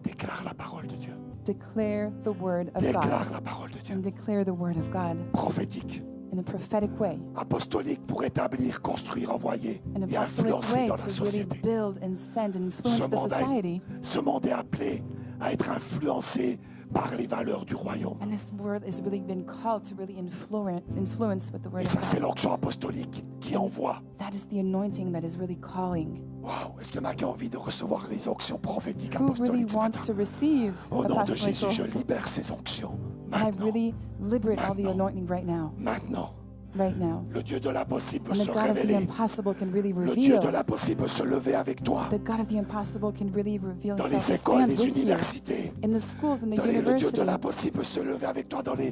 S1: Déclare la parole de Dieu.
S2: Declare the word of
S1: Déclare
S2: God
S1: la parole de Dieu.
S2: and declare the word of God
S1: Prophétique,
S2: in a prophetic way,
S1: apostolique pour établir, construire, envoyer
S2: an
S1: et
S2: apostolic
S1: influencer
S2: way
S1: dans la
S2: to really
S1: société.
S2: build and send and influence
S1: Ce
S2: the
S1: monde,
S2: society.
S1: ce monde est appelé à être influencé par les valeurs du royaume.
S2: And this world is really been called to really influence with the word
S1: Et
S2: of
S1: ça, c'est
S2: God.
S1: l'onction apostolique qui envoie.
S2: That is the anointing that is really calling.
S1: Waouh, est-ce qu'il y en a qui ont envie de recevoir les onctions prophétiques
S2: Who really
S1: apostoliques ce
S2: wants
S1: matin?
S2: to receive
S1: Au nom de
S2: apostolic
S1: Jésus, je
S2: role?
S1: libère ces onctions.
S2: And I
S1: Maintenant,
S2: really liberate all the
S1: Maintenant.
S2: anointing right now.
S1: maintenant,
S2: Right now.
S1: le Dieu de l'impossible peut
S2: And the
S1: se
S2: God of the
S1: révéler.
S2: impossible can really
S1: Le Dieu de
S2: reveal.
S1: l'impossible peut se lever avec toi
S2: The God of the impossible can really reveal
S1: dans les
S2: himself and
S1: écoles,
S2: stand
S1: les
S2: with you.
S1: universités.
S2: In the schools and the
S1: Le Dieu de
S2: universities,
S1: l'impossible peut se lever avec toi dans les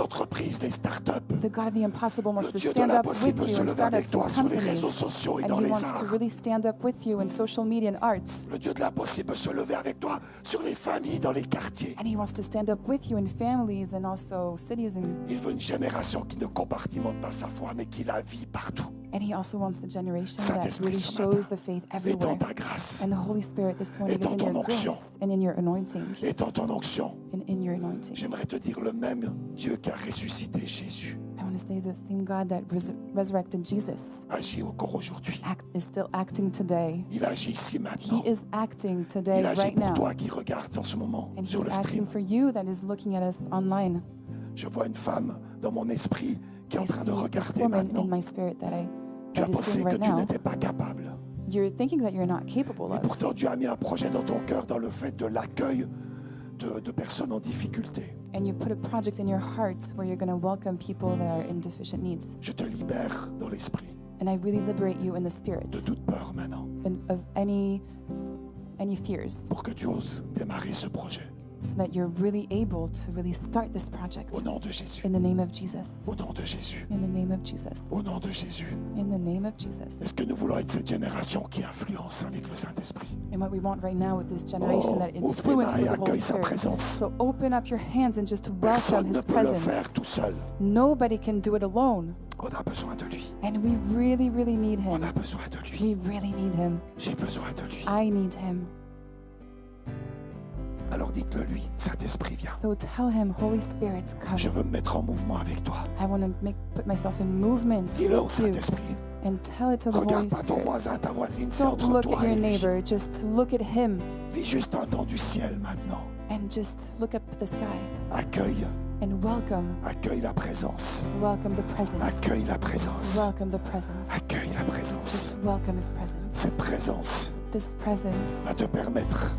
S1: entreprises, les startups.
S2: the God of the impossible wants
S1: Le
S2: to
S1: Dieu de
S2: stand up with
S1: l'impossible peut
S2: you
S1: se
S2: in
S1: lever avec
S2: startups
S1: toi
S2: and
S1: sur les réseaux
S2: companies.
S1: sociaux et
S2: And
S1: dans
S2: he
S1: les
S2: wants to
S1: arts.
S2: really stand up with you in social media and arts.
S1: Le Dieu de l'impossible peut se lever avec toi sur les familles, dans les quartiers.
S2: And he wants to stand up with you in families and also cities.
S1: Il veut une génération qui ne compartimente pas sa foi, mais qui la vit partout.
S2: And he also wants the generation that
S1: Saint-Esprit,
S2: really
S1: ce
S2: shows
S1: matin,
S2: the faith
S1: Et dans
S2: everywhere.
S1: ta grâce,
S2: And the Holy Spirit this morning
S1: Et
S2: is
S1: dans
S2: in
S1: ton
S2: your grace
S1: onction.
S2: and in your anointing
S1: et dans ton onction,
S2: and in your anointing.
S1: j'aimerais te dire le même Dieu qui a ressuscité Jésus
S2: I want to say the same God that resurrected Jesus
S1: agit encore aujourd'hui.
S2: is still acting today.
S1: Il agit ici
S2: He
S1: maintenant.
S2: is acting today,
S1: Il agit
S2: right
S1: pour
S2: now.
S1: toi qui regardes en ce moment
S2: And
S1: sur
S2: he's
S1: le
S2: acting
S1: stream.
S2: for you that is looking at us online.
S1: Je vois une femme dans mon esprit qui est en
S2: I
S1: train de
S2: see this
S1: regarder
S2: woman
S1: maintenant.
S2: in my spirit
S1: Tu as
S2: that is
S1: pensé
S2: seeing
S1: que
S2: right
S1: tu
S2: now.
S1: n'étais pas capable.
S2: You're thinking that you're not capable
S1: Et
S2: of.
S1: pourtant, Dieu a mis un projet dans ton cœur dans le fait de l'accueil de personnes en difficulté.
S2: And you put a project in your heart where you're going to welcome people that are in deficient needs.
S1: Je te libère dans l'esprit
S2: And I really liberate you in the spirit
S1: de toute peur maintenant
S2: and of any fears,
S1: pour que tu oses démarrer ce projet.
S2: so that you're really able to really start this project
S1: Au nom de Jésus.
S2: in the name of Jesus.
S1: Au nom de Jésus.
S2: In the name of Jesus.
S1: Au nom de Jésus.
S2: In the name of Jesus.
S1: Est-ce que nous voulons être cette génération qui influence avec le Saint-Esprit?
S2: And what we want right now with this generation that
S1: ouvre tes
S2: influences
S1: mains et
S2: with the Holy
S1: accueille sa
S2: Spirit.
S1: présence.
S2: So open up your hands and just welcome
S1: Personne
S2: His
S1: ne peut le
S2: presence.
S1: faire tout seul.
S2: Nobody can do it alone.
S1: On a besoin de lui.
S2: And we really, really need
S1: On
S2: Him.
S1: a besoin de lui.
S2: We really need Him.
S1: J'ai besoin de lui.
S2: I need Him.
S1: Alors dites-le lui. Saint-Esprit, viens.
S2: So tell Him, Holy Spirit, come.
S1: Je veux me mettre en mouvement avec toi.
S2: I want to put myself in movement
S1: Dis-le au
S2: with you.
S1: Saint-Esprit.
S2: And tell it to the Holy
S1: Regarde pas ton
S2: Spirit.
S1: voisin, ta voisine, c'est
S2: Don't
S1: entre
S2: look
S1: toi
S2: at your
S1: et lui.
S2: neighbor. Just look at Him
S1: Vis juste un temps du ciel maintenant.
S2: and just look up the sky
S1: Accueille,
S2: and
S1: accueille la présence.
S2: welcome the presence.
S1: Accueille la présence.
S2: Welcome the presence.
S1: Accueille la présence.
S2: Just welcome His presence.
S1: Cette présence
S2: This presence
S1: va te permettre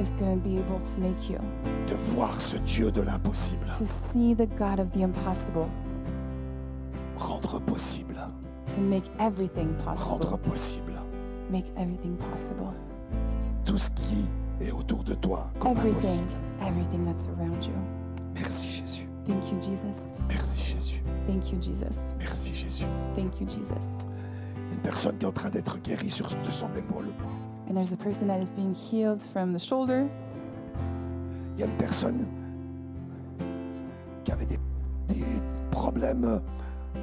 S2: is going to be able to make you
S1: de voir ce Dieu de l'impossible
S2: to see the God of the impossible,
S1: rendre possible.
S2: to make everything
S1: Rendre
S2: possible.
S1: possible.
S2: Make everything possible.
S1: tout ce qui est autour de toi comme
S2: everything,
S1: impossible.
S2: everything that's around you.
S1: Merci Jésus.
S2: Thank you, Jesus.
S1: Merci Jésus.
S2: Thank you, Jesus.
S1: Merci Jésus.
S2: Thank you, Jesus.
S1: Une personne qui est en train d'être guérie de son épaule.
S2: And there's a person that is being healed from the shoulder.
S1: Il y a une personne qui avait des problèmes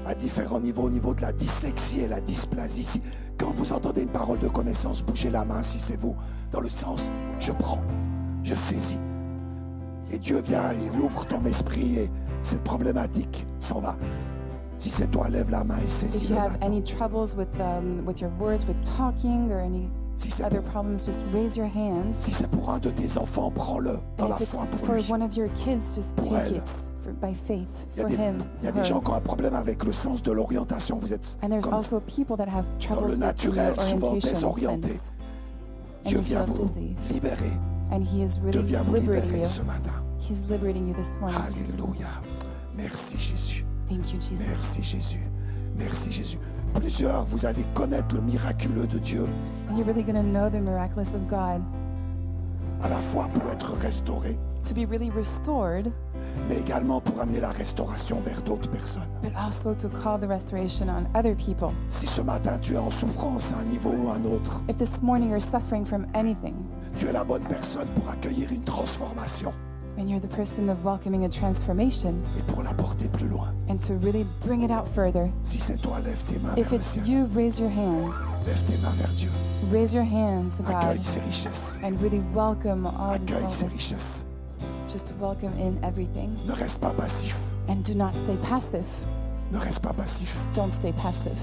S1: à différents niveaux, au niveau de la dyslexie et la dysplasie. Quand vous entendez une parole de connaissance, bougez la main si c'est vous, dans le sens je prends, je saisis. Et Dieu vient et il ouvre ton esprit et cette problématique s'en va. Si c'est toi, lève la main et
S2: If
S1: saisis-le
S2: you have
S1: maintenant.
S2: any troubles with your words, with talking, or any
S1: Si c'est
S2: other
S1: pour,
S2: problems, just raise your hands.
S1: si c'est pour un de tes enfants, prends-le dans
S2: And
S1: la
S2: if it's
S1: foi pour
S2: for
S1: lui.
S2: one of your kids, just
S1: Pour
S2: take
S1: elle.
S2: it by faith
S1: Il y a
S2: for him.
S1: il y a des
S2: her.
S1: gens qui ont un problème avec le sens de l'orientation. Vous êtes
S2: And there's
S1: comme
S2: also people that have
S1: dans
S2: troubles
S1: le
S2: with
S1: naturel,
S2: the
S1: souvent
S2: orientation
S1: désorientés.
S2: sense. And
S1: Dieu
S2: you
S1: vient
S2: feel
S1: vous
S2: dizzy.
S1: libérer.
S2: And he is
S1: Dieu
S2: really
S1: vient vous
S2: liberating
S1: libérer
S2: you.
S1: ce matin.
S2: He's liberating you this morning.
S1: Alléluia. Merci Jésus.
S2: Thank you, Jesus.
S1: Merci Jésus. Merci Jésus. Plusieurs, vous allez connaître le miraculeux de Dieu,
S2: And you're really going to know the miraculous of God
S1: à la fois pour être restauré,
S2: to be really restored,
S1: mais également pour amener la restauration vers d'autres personnes.
S2: but also to call the restoration on other people.
S1: Si ce matin tu es en souffrance à un niveau ou à un autre,
S2: If this morning you're suffering from anything,
S1: tu es la bonne personne pour accueillir une transformation
S2: and you're the person of welcoming a transformation
S1: et pour la porter plus loin.
S2: and to really bring it out further.
S1: Si c'est toi, lève tes mains
S2: If
S1: vers le
S2: it's
S1: ciel.
S2: you, raise your hands.
S1: Lève tes mains vers Dieu.
S2: Raise your hand to God
S1: Accueille ses richesses.
S2: and really welcome all this
S1: Accueille ses
S2: wellness.
S1: richesses.
S2: Just welcome in everything.
S1: Ne reste pas passif.
S2: And do not stay passive.
S1: Ne reste pas passif.
S2: Don't stay passive.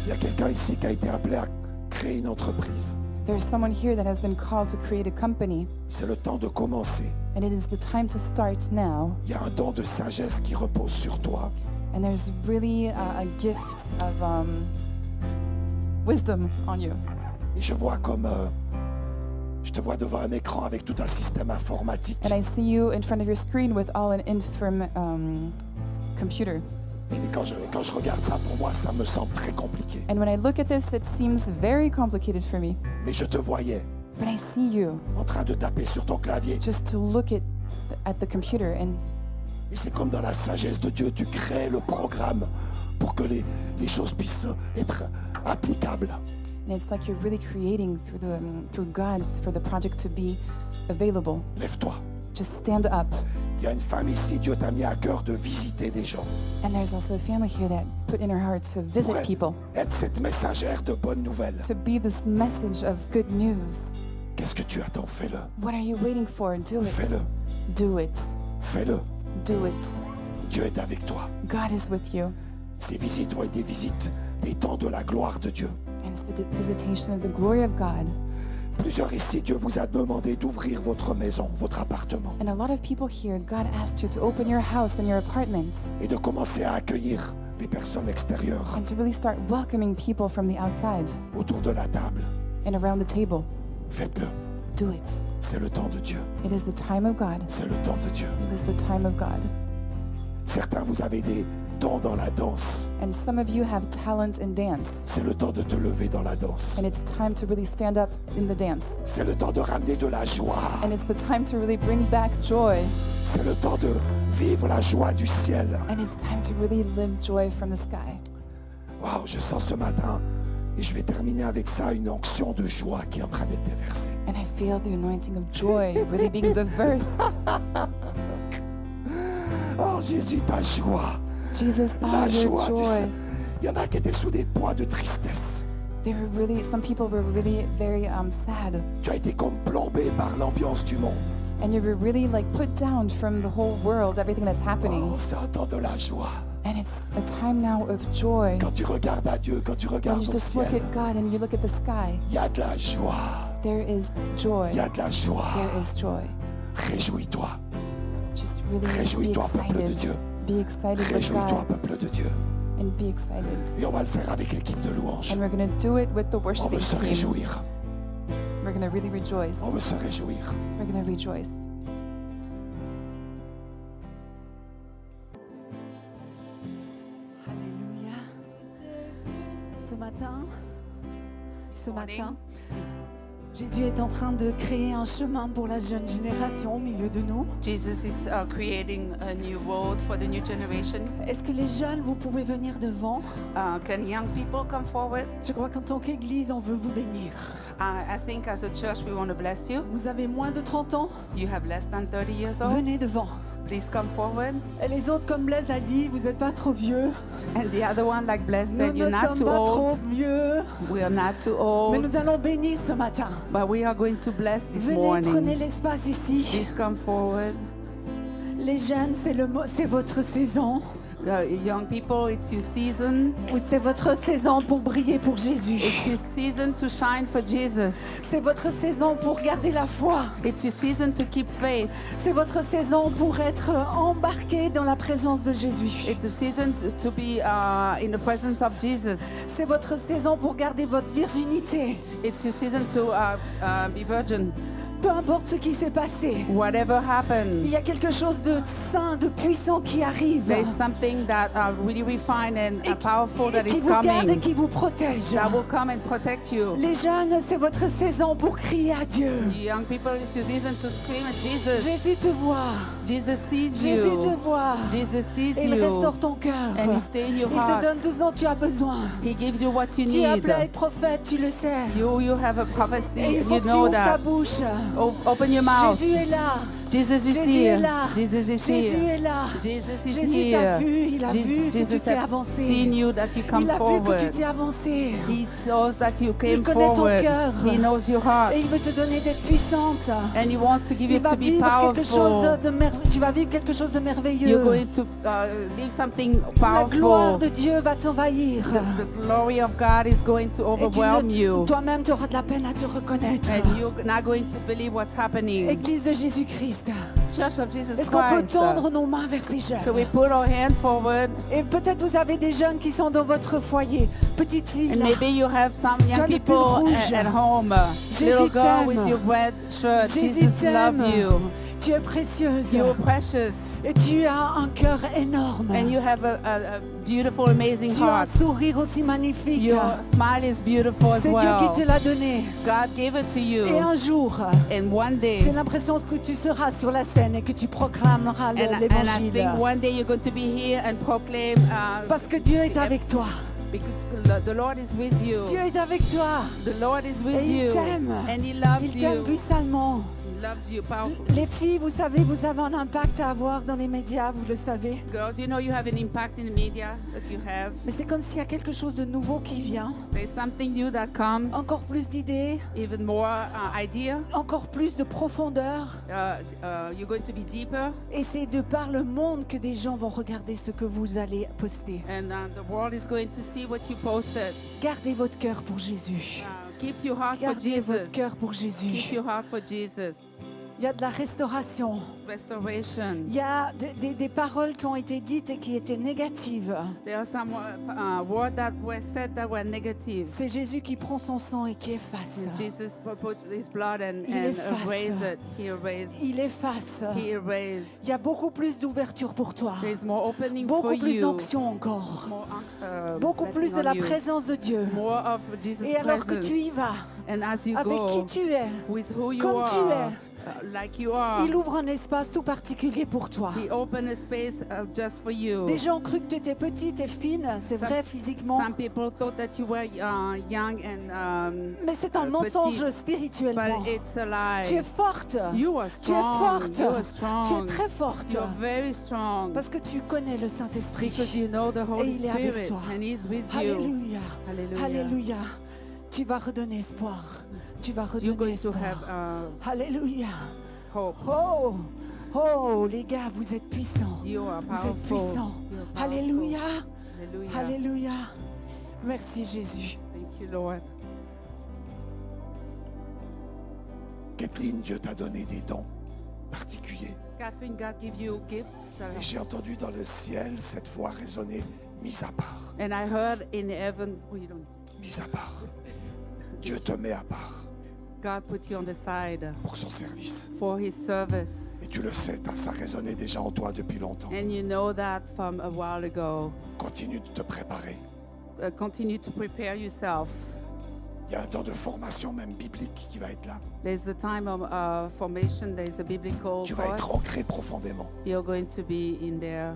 S1: Il y a quelqu'un ici qui a été appelé à créer une entreprise.
S2: There's someone here that has been called to create a company,
S1: C'est le temps de commencer.
S2: and it is the time to start now.
S1: Il y a un don de sagesse qui repose sur toi.
S2: And there's really a gift of wisdom on you.
S1: Et je vois je te vois devant un écran avec tout un système informatique.
S2: And I see you in front of your screen with all an computer.
S1: Et quand je regarde ça, pour moi, ça me semble très compliqué.
S2: And when I look at this, it seems very complicated for me.
S1: Mais je te voyais
S2: But I see you
S1: en train de taper sur ton clavier.
S2: just to look at the computer, and
S1: Et c'est comme dans la sagesse de Dieu, tu crées le programme pour que les choses puissent être applicables.
S2: it's like you're really creating through God for the project to be available.
S1: Lève-toi.
S2: Just stand up.
S1: Il y a une femme ici, Dieu t'a mis à cœur de visiter des gens.
S2: And there's also a family here that put in her heart to visit
S1: Pour
S2: people,
S1: être cette messagère de bonnes nouvelles.
S2: to be this message of good news.
S1: Qu'est-ce que tu attends? Fais-le.
S2: What are you waiting for? Do it.
S1: Fais-le.
S2: Do it.
S1: Fais-le.
S2: Do it.
S1: Dieu est avec toi.
S2: God is with you.
S1: Ces visites vont être des visites des temps de la gloire de Dieu.
S2: And it's the visitation of the glory of God.
S1: Plusieurs ici, Dieu vous a demandé d'ouvrir votre maison, votre appartement,
S2: And a lot of people here, God asked you to open your house and your apartment
S1: et de commencer à accueillir des personnes extérieures
S2: and to really start welcoming people from the outside
S1: autour de la table.
S2: and around the table.
S1: Faites-le.
S2: Do it.
S1: C'est le temps de Dieu.
S2: It is the time of God.
S1: C'est le temps de Dieu.
S2: It is the time of God.
S1: Certains, vous avez des dons dans la danse.
S2: And some of you have talent in dance.
S1: C'est le temps de te lever dans la danse.
S2: And it's time to really stand up in the dance.
S1: C'est le temps de ramener de la joie.
S2: And it's the time to really bring back joy.
S1: C'est le temps de vivre la joie du ciel.
S2: And it's time to really live joy from the sky.
S1: Waouh, je sens ce matin, et je vais terminer avec ça, une onction de joie qui est en train d'être déversée.
S2: And I feel the anointing of joy really being diverse.
S1: Oh Jésus, ta joie,
S2: Jesus,
S1: la
S2: oh, your
S1: joie du
S2: joy.
S1: ciel. Il y en a qui étaient sous des poids de tristesse.
S2: Some people were really very sad.
S1: Tu as été comme plombé par l'ambiance du monde.
S2: And you were really like put down from the whole world, everything that's happening.
S1: Oh, c'est un temps de la joie.
S2: And it's a time now of joy.
S1: Quand tu regardes à Dieu, quand tu
S2: When
S1: regardes
S2: you
S1: au
S2: just look
S1: ciel,
S2: at God and you look at the sky,
S1: il y a de la joie.
S2: there is joy.
S1: Il y a de la joie.
S2: There is joy.
S1: Réjouis-toi.
S2: Just really be
S1: Réjouis-toi, peuple de Dieu.
S2: excited. Be excited with
S1: Réjouis-toi,
S2: God
S1: peuple de Dieu.
S2: and be excited.
S1: Et on va le faire avec l'équipe de louange.
S2: And we're going to do it with the
S1: On
S2: worshiping
S1: veut se
S2: team.
S1: réjouir.
S2: We're going to really rejoice.
S1: On veut se réjouir.
S2: We're going to rejoice.
S3: Alléluia. Ce matin, Jésus est en train de créer un chemin pour la jeune génération au milieu de nous.
S4: Jesus is creating a new road for the new generation.
S3: Est-ce que les jeunes, vous pouvez venir devant?
S4: Can young people come forward?
S3: Je crois qu'en tant qu'Église, on veut vous bénir.
S4: I think as a church we want to bless you.
S3: Vous avez moins de 30 ans?
S4: You have less than 30 years old.
S3: Venez devant.
S4: Please come forward.
S3: Et les autres, comme Blaise a dit, vous n'êtes pas trop vieux.
S4: And the other one, like Bless
S3: Nous
S4: said,
S3: ne
S4: you're not
S3: sommes
S4: too
S3: pas trop
S4: old.
S3: vieux.
S4: We are not too
S3: Mais
S4: old.
S3: nous allons bénir ce matin.
S4: But we are going to bless this
S3: Venez, prenez
S4: morning.
S3: l'espace ici.
S4: Please come forward.
S3: Les jeunes, c'est votre saison.
S4: Young people, it's your season.
S3: Ou c'est votre saison pour briller pour Jésus.
S4: It's your season to shine for Jesus.
S3: C'est votre saison pour garder la foi.
S4: It's your season to keep faith.
S3: C'est votre saison pour être embarqué dans la présence de Jésus.
S4: It's a season to be in the presence of Jesus.
S3: C'est votre saison pour garder votre virginité.
S4: It's your season to be virgin.
S3: Peu importe ce qui s'est passé.
S4: Whatever
S3: Il
S4: happens,
S3: y a quelque chose de saint, de puissant qui arrive.
S4: there is something that really refined and powerful that
S3: Et qui
S4: is
S3: vous garde et
S4: coming
S3: qui vous protège.
S4: that will come and protect you.
S3: Les jeunes, c'est votre saison pour crier à Dieu.
S4: Young people, it's your season to scream at Jesus.
S3: Jésus te voit.
S4: Jesus sees
S3: Jésus te
S4: you.
S3: voit.
S4: Jesus sees
S3: Et il
S4: you.
S3: restaure ton cœur.
S4: And he stay in your
S3: Il te
S4: heart.
S3: donne tout ce dont tu as besoin.
S4: He gives you what you
S3: Tu es appelé à
S4: need.
S3: être prophète, tu le sais.
S4: You have a
S3: Et
S4: prophecy.
S3: il faut
S4: You
S3: que tu
S4: know
S3: ouvres ta
S4: that.
S3: bouche.
S4: Open your mouth.
S3: Jésus est là.
S4: Jesus is
S3: Jésus
S4: here.
S3: est là.
S4: Jesus is
S3: Jésus
S4: here.
S3: est là.
S4: Jesus is
S3: Jésus t'a
S4: here.
S3: vu, il a vu que tu
S4: Jesus
S3: t'es
S4: has
S3: avancé.
S4: seen you that you come
S3: Il a vu que tu
S4: forward.
S3: t'es avancé.
S4: He knows that you came
S3: connaît ton
S4: forward.
S3: cœur.
S4: He knows your heart.
S3: Et il veut te donner d'être puissante.
S4: And he wants to give you
S3: Il va
S4: to be
S3: vivre quelque chose
S4: powerful.
S3: de merveilleux. Tu vas vivre quelque chose de
S4: You're
S3: merveilleux.
S4: going to live something
S3: La gloire
S4: powerful.
S3: de Dieu va t'envahir.
S4: The glory of God is going to
S3: Et
S4: overwhelm you.
S3: toi-même, tu auras de la peine à te reconnaître.
S4: And you're not going to believe what's happening.
S3: Église de Jésus-Christ.
S4: Church of Jesus
S3: Est-ce qu'on peut
S4: Christ.
S3: tendre nos mains vers ces
S4: So we
S3: jeunes?
S4: put our hand forward.
S3: Et peut-être vous avez des jeunes qui sont dans votre foyer. Petite fille
S4: And
S3: là.
S4: maybe you have some
S3: Tu as
S4: young
S3: le pull
S4: people
S3: rouge.
S4: at home.
S3: Jésus
S4: Little girl
S3: t'aime.
S4: with your red shirt.
S3: Jésus
S4: Jesus love
S3: t'aime.
S4: you.
S3: Tu es précieuse.
S4: You're precious.
S3: Et tu as un cœur énorme.
S4: And you have a beautiful, amazing
S3: Tu as un
S4: heart.
S3: sourire aussi magnifique.
S4: Your smile is beautiful as
S3: C'est Dieu
S4: well.
S3: qui te l'a donné.
S4: God gave it to
S3: Et
S4: you.
S3: un jour,
S4: And one
S3: j'ai
S4: day,
S3: l'impression que tu seras sur la scène et que tu proclameras
S4: and I
S3: l'évangile.
S4: think one day you're going to be here and proclaim
S3: Parce que Dieu est avec toi.
S4: because the Lord is with you.
S3: Dieu est avec toi.
S4: The Lord is with
S3: Et il
S4: you.
S3: t'aime.
S4: And He loves
S3: Il t'aime
S4: you.
S3: puissamment.
S4: He loves you powerfully.
S3: Les filles, vous savez, vous avez un impact à avoir dans les médias, vous le savez.
S4: Girls, you know you have an impact in the media that you have.
S3: Mais c'est comme s'il y a quelque chose de nouveau qui vient.
S4: There's something new that comes,
S3: Encore plus d'idées,
S4: even more idea.
S3: encore plus de profondeur.
S4: You're going to be deeper,
S3: Et c'est de par le monde que des gens vont regarder ce que vous allez poster.
S4: and the world is going to see what you posted.
S3: Gardez votre cœur pour Jésus.
S4: Keep your heart for
S3: Gardez votre
S4: Jesus.
S3: cœur pour
S4: Keep
S3: Jésus.
S4: your heart for Jesus.
S3: Il y a de la restauration.
S4: Restoration.
S3: Il y a des paroles qui ont été dites et qui étaient négatives.
S4: There are some words that were said that were negative.
S3: C'est Jésus qui prend son sang et qui efface.
S4: Jesus put his blood and
S3: Il efface.
S4: erased it. He erased.
S3: Il efface.
S4: He erased.
S3: Il y a beaucoup plus d'ouverture pour toi.
S4: There's more opening for
S3: Beaucoup plus
S4: you.
S3: d'onction encore.
S4: More,
S3: Beaucoup plus
S4: blessing
S3: de la
S4: on you.
S3: présence de Dieu.
S4: More of Jesus'
S3: Et alors que
S4: presence.
S3: tu y vas,
S4: And as you
S3: avec qui
S4: go
S3: tu es,
S4: with who you
S3: comme tu
S4: are, like you are,
S3: il ouvre un espace tout particulier pour toi.
S4: He opened a space just for you.
S3: Des gens ont cru que tu étais petite et fine, c'est vrai physiquement,
S4: Some people thought that you were young and
S3: mais c'est un mensonge spirituellement.
S4: but it's a lie.
S3: Tu es forte.
S4: You are
S3: Tu es
S4: strong.
S3: forte.
S4: You are
S3: Tu es
S4: strong.
S3: très forte.
S4: You're very strong.
S3: Parce que tu connais le
S4: Because
S3: Saint-Esprit.
S4: you know the Holy
S3: il est avec
S4: Spirit
S3: toi.
S4: and He's with you.
S3: Alléluia.
S4: Hallelujah.
S3: Alléluia. Tu vas redonner espoir. Tu vas
S4: You're
S3: redonner
S4: going to have
S3: espoir. Alléluia.
S4: hope.
S3: Oh, oh, les gars, vous êtes puissants.
S4: You are
S3: Vous êtes
S4: powerful.
S3: puissants.
S4: You are powerful.
S3: Alléluia.
S4: Hallelujah.
S3: Alléluia. Merci Jésus.
S4: Thank you, Lord.
S1: Kathleen, Dieu t'a donné des dons particuliers.
S4: Catherine, God give you gifts.
S1: Et j'ai entendu dans le ciel cette voix résonner, mise à part,
S4: And I heard in heaven,
S1: mise à part. Dieu te met à part
S4: God put you on the side
S1: pour son service.
S4: for His service.
S1: Et tu le sais, ça résonnait déjà en toi depuis longtemps.
S4: And you know that from a while ago.
S1: Continue de te préparer.
S4: Continue to prepare yourself.
S1: Il y a un temps de formation même biblique qui va être là.
S4: There's the time of formation. There's a biblical
S1: Tu vas être
S4: course.
S1: ancré profondément.
S4: You're going to be in there.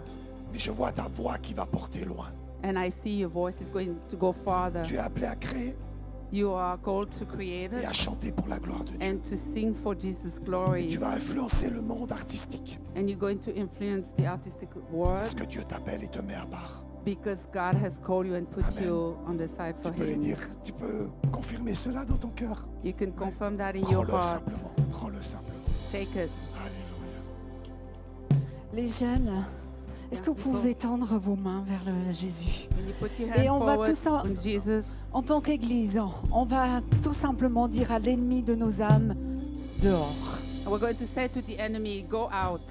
S1: Mais je vois ta voix qui va porter loin.
S4: And I see your voice is going to go farther.
S1: Tu es appelé à créer
S4: You are called to create
S1: et
S4: it
S1: à chanter pour la gloire de Dieu.
S4: and to sing for Jesus'
S1: Et
S4: glory.
S1: tu vas influencer le monde artistique.
S4: And you're going to influence the artistic
S1: Parce
S4: world
S1: que Dieu t'appelle et te met à part.
S4: because God has called you and put
S1: Amen.
S4: you on the side
S1: Tu
S4: for
S1: peux lui
S4: Him.
S1: dire, tu peux confirmer cela dans ton cœur.
S4: You can confirm that in your
S1: Prends-le
S4: heart.
S1: simplement. Prends-le simplement.
S4: Take it.
S1: Alléluia.
S3: Les jeunes, est-ce que vous pouvez tendre vos mains vers Jésus?
S4: When you put your
S3: Et
S4: hand
S3: on va
S4: forward
S3: tous en-
S4: on Jesus,
S3: En tant qu'Église, on va tout simplement dire à l'ennemi de nos âmes, dehors.
S4: and we're going to say to the enemy, go out.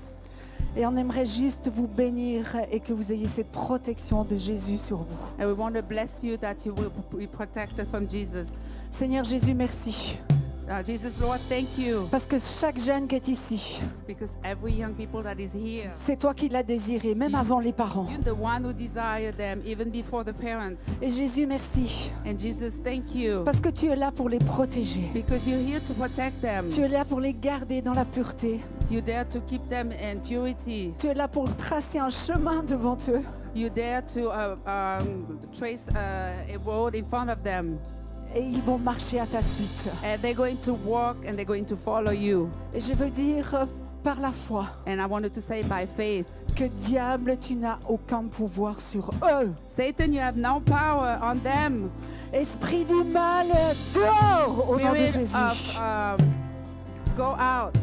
S3: Et on aimerait juste vous bénir et que vous ayez cette protection de Jésus sur vous.
S4: And we want to bless you that you will be protected from Jesus.
S3: Seigneur Jésus, merci.
S4: Jesus, Lord, thank you.
S3: Parce que chaque jeune qui est ici,
S4: Because every young people that is here,
S3: c'est toi qui l'as désiré, même avant les parents.
S4: you're the one who desired them, even before the parents.
S3: Et Jésus, merci.
S4: And Jesus, thank you.
S3: Parce que tu es là pour les protéger.
S4: Because you're here to protect them.
S3: Tu es là pour les garder dans la pureté.
S4: You're there to keep them in purity.
S3: Tu es là pour tracer un chemin devant eux.
S4: You're there to trace a road in front of them.
S3: Et ils vont marcher à ta suite.
S4: And they're going to walk and they're going to follow you.
S3: Et je veux dire par la foi
S4: And I wanted to say by faith,
S3: que diable, tu n'as aucun pouvoir sur eux.
S4: Satan, you have no power on them.
S3: Esprit du mal, dehors au nom de
S4: Spirit
S3: Jésus.
S4: of go out.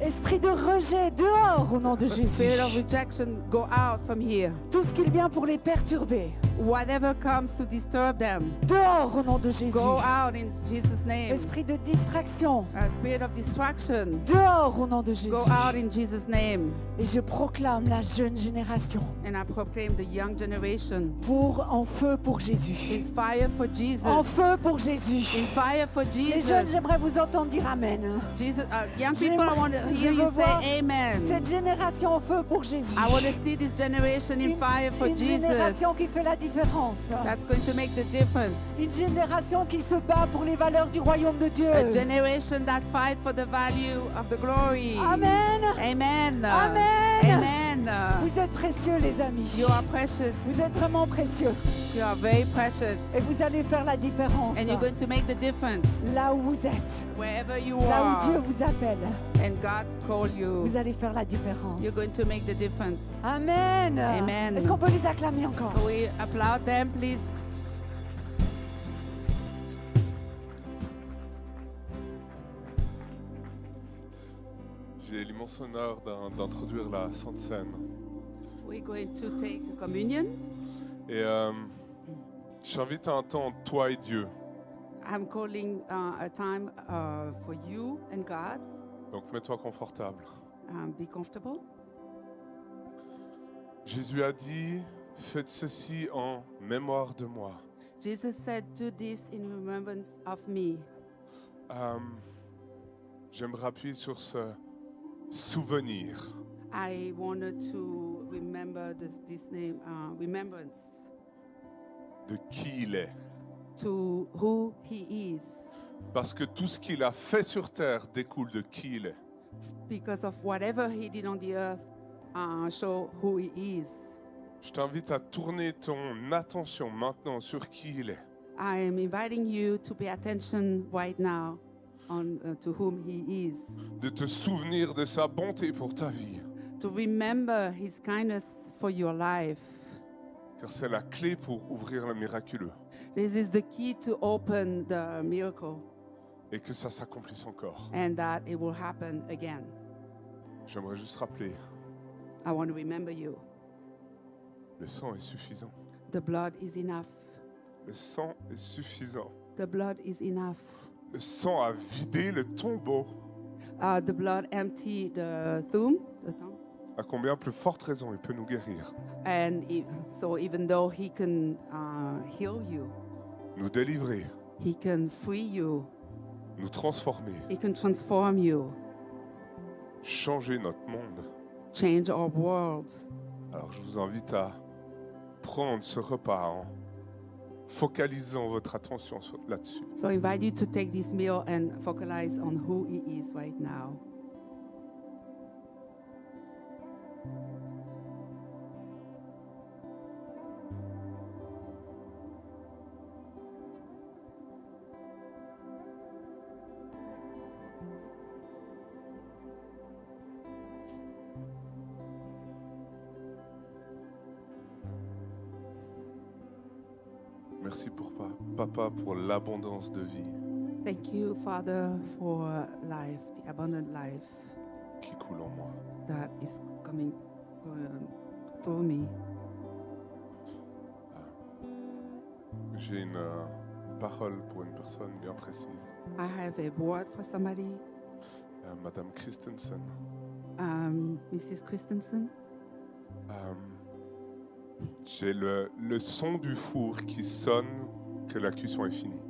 S3: Esprit de rejet, dehors au nom de Jésus.
S4: Spirit of rejection, go out from here.
S3: Tout ce qui vient pour les perturber,
S4: Whatever comes to disturb them,
S3: dehors au nom de Jésus.
S4: go out in Jesus' name.
S3: Esprit de distraction,
S4: Spirit of distraction,
S3: dehors au nom de Jésus.
S4: go out in Jesus' name.
S3: Et je proclame la jeune génération
S4: And I proclaim the young generation
S3: en feu pour Jésus.
S4: in fire for Jesus.
S3: En feu pour Jésus.
S4: In fire for
S3: Les jeunes,
S4: Jesus.
S3: j'aimerais vous entendre dire Amen.
S4: Jesus, young people, I want to
S3: Je
S4: hear you
S3: veux voir
S4: say Amen.
S3: cette génération en feu pour Jésus.
S4: I want to see this generation in fire for
S3: Une
S4: Jesus.
S3: génération qui fait la différence.
S4: That's going to make the difference.
S3: Une génération qui se bat pour les valeurs du royaume de Dieu.
S4: A generation that fight for the value of the glory.
S3: Amen.
S4: Amen.
S3: Amen.
S4: Amen.
S3: Vous êtes précieux, les amis.
S4: You are precious.
S3: Vous êtes vraiment précieux.
S4: You are very precious.
S3: Et vous allez faire la différence.
S4: And you're going to make the difference
S3: Là où vous êtes,
S4: wherever you
S3: là où Dieu
S4: are.
S3: vous appelle,
S4: And God call you.
S3: vous allez faire la différence.
S4: You're going to make the difference.
S3: Amen.
S4: Amen.
S3: Est-ce qu'on peut les acclamer encore?
S4: Can we applaud them, please?
S5: J'ai l'immense honneur d'introduire la Sainte Seine.
S4: We're going to take the communion.
S5: Et je t'invite à un temps, toi et Dieu.
S4: I'm calling a time for you and God.
S5: Donc mets-toi confortable.
S4: Be comfortable.
S5: Jésus a dit, faites ceci en mémoire de moi.
S4: Jesus said, do this in remembrance of me.
S5: J'aimerais appuyer sur ce souvenir.
S4: I wanted to remember this name, remembrance
S5: De qui il est.
S4: to who he is.
S5: Parce que tout ce qu'il a fait sur terre découle de qui il est.
S4: Because of whatever he did on the earth, show who he is.
S5: Je t'invite à tourner ton attention maintenant sur qui il est.
S4: I am inviting you to pay attention right now on to whom he is.
S5: De te souvenir de sa bonté pour ta vie.
S4: To remember his kindness for your life.
S5: Car c'est la clé pour ouvrir le miraculeux.
S4: This is the key to open the miracle
S5: Et que ça s'accomplisse encore.
S4: and that it will happen again.
S5: J'aimerais juste rappeler,
S4: I want to remember you.
S5: le sang est suffisant.
S4: The blood is enough.
S5: Le sang est suffisant.
S4: The blood is enough.
S5: Le sang a vidé le tombeau.
S4: The blood emptied the tomb.
S5: À combien plus forte raison il peut nous guérir,
S4: And so even though he can heal you,
S5: nous délivrer,
S4: he can free you,
S5: nous transformer,
S4: he can transform you,
S5: changer notre monde.
S4: change our world.
S5: Alors je vous invite à prendre ce repas en focalisant votre attention là-dessus.
S4: So I invite you to take this meal and focalize on who He is right now.
S5: Merci pour Papa pour l'abondance de vie
S4: Thank you, Father, for life, the abundant life
S5: qui coule en moi.
S4: that is coming through me.
S5: J'ai une parole pour une personne bien précise.
S4: I have a word for somebody,
S5: Madame Christensen.
S4: Mrs. Christensen.
S5: J'ai le son du four qui sonne que la cuisson est finie.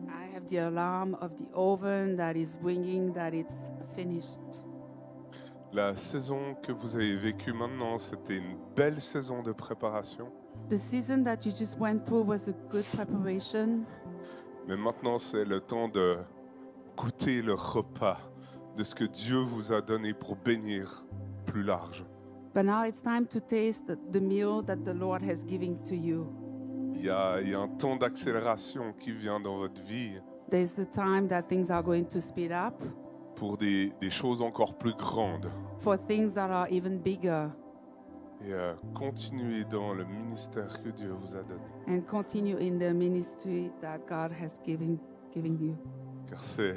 S4: I have the alarm of the oven that is ringing that it's finished.
S5: La saison que vous avez vécue maintenant, c'était une belle saison de préparation.
S4: The season that you just went through was a good preparation,
S5: Mais maintenant, c'est le temps de goûter le repas de ce que Dieu vous a donné pour bénir plus large.
S4: but now it's time to taste the meal that the Lord has given to you.
S5: Il y a un temps d'accélération qui vient dans votre vie
S4: There's the time that things are going to speed up
S5: pour des choses encore plus grandes.
S4: for things that are even bigger,
S5: Et continuez dans le ministère que Dieu vous a donné.
S4: and continue in the ministry that God has given you,
S5: Car c'est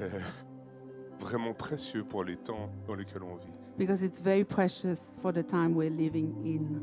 S5: vraiment précieux pour les temps dans lesquels on vit.
S4: because it's very precious for the time we're living in.